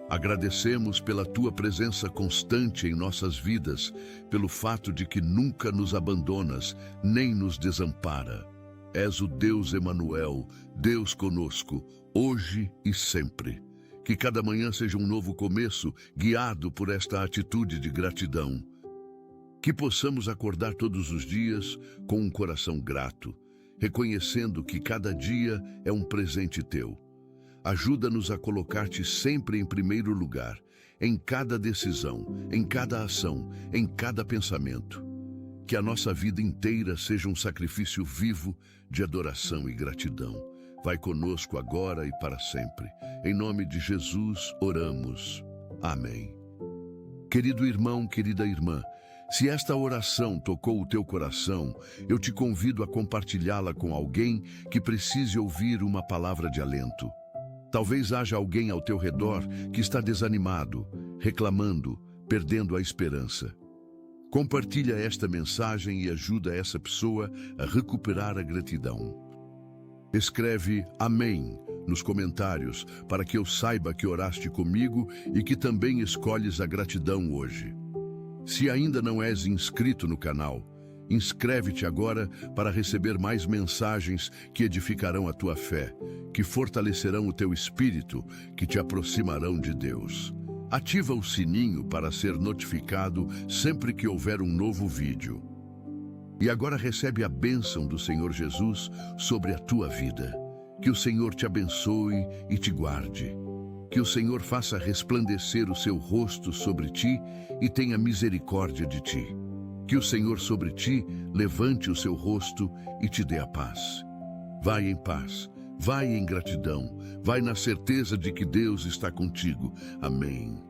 Agradecemos pela tua presença constante em nossas vidas, pelo fato de que nunca nos abandonas, nem nos desampara. És o Deus Emanuel, Deus conosco, hoje e sempre. Que cada manhã seja um novo começo, guiado por esta atitude de gratidão. Que possamos acordar todos os dias com um coração grato, reconhecendo que cada dia é um presente teu. Ajuda-nos a colocar-te sempre em primeiro lugar, em cada decisão, em cada ação, em cada pensamento. Que a nossa vida inteira seja um sacrifício vivo de adoração e gratidão. Vai conosco agora e para sempre. Em nome de Jesus, oramos. Amém. Querido irmão, querida irmã, se esta oração tocou o teu coração, eu te convido a compartilhá-la com alguém que precise ouvir uma palavra de alento. Talvez haja alguém ao teu redor que está desanimado, reclamando, perdendo a esperança. Compartilha esta mensagem e ajuda essa pessoa a recuperar a gratidão. Escreve Amém nos comentários para que eu saiba que oraste comigo e que também escolhes a gratidão hoje. Se ainda não és inscrito no canal, inscreve-te agora para receber mais mensagens que edificarão a tua fé, que fortalecerão o teu espírito, que te aproximarão de Deus. Ativa o sininho para ser notificado sempre que houver um novo vídeo. E agora recebe a bênção do Senhor Jesus sobre a tua vida. Que o Senhor te abençoe e te guarde. Que o Senhor faça resplandecer o seu rosto sobre ti e tenha misericórdia de ti. Que o Senhor sobre ti levante o seu rosto e te dê a paz. Vai em paz, vai em gratidão, vai na certeza de que Deus está contigo. Amém.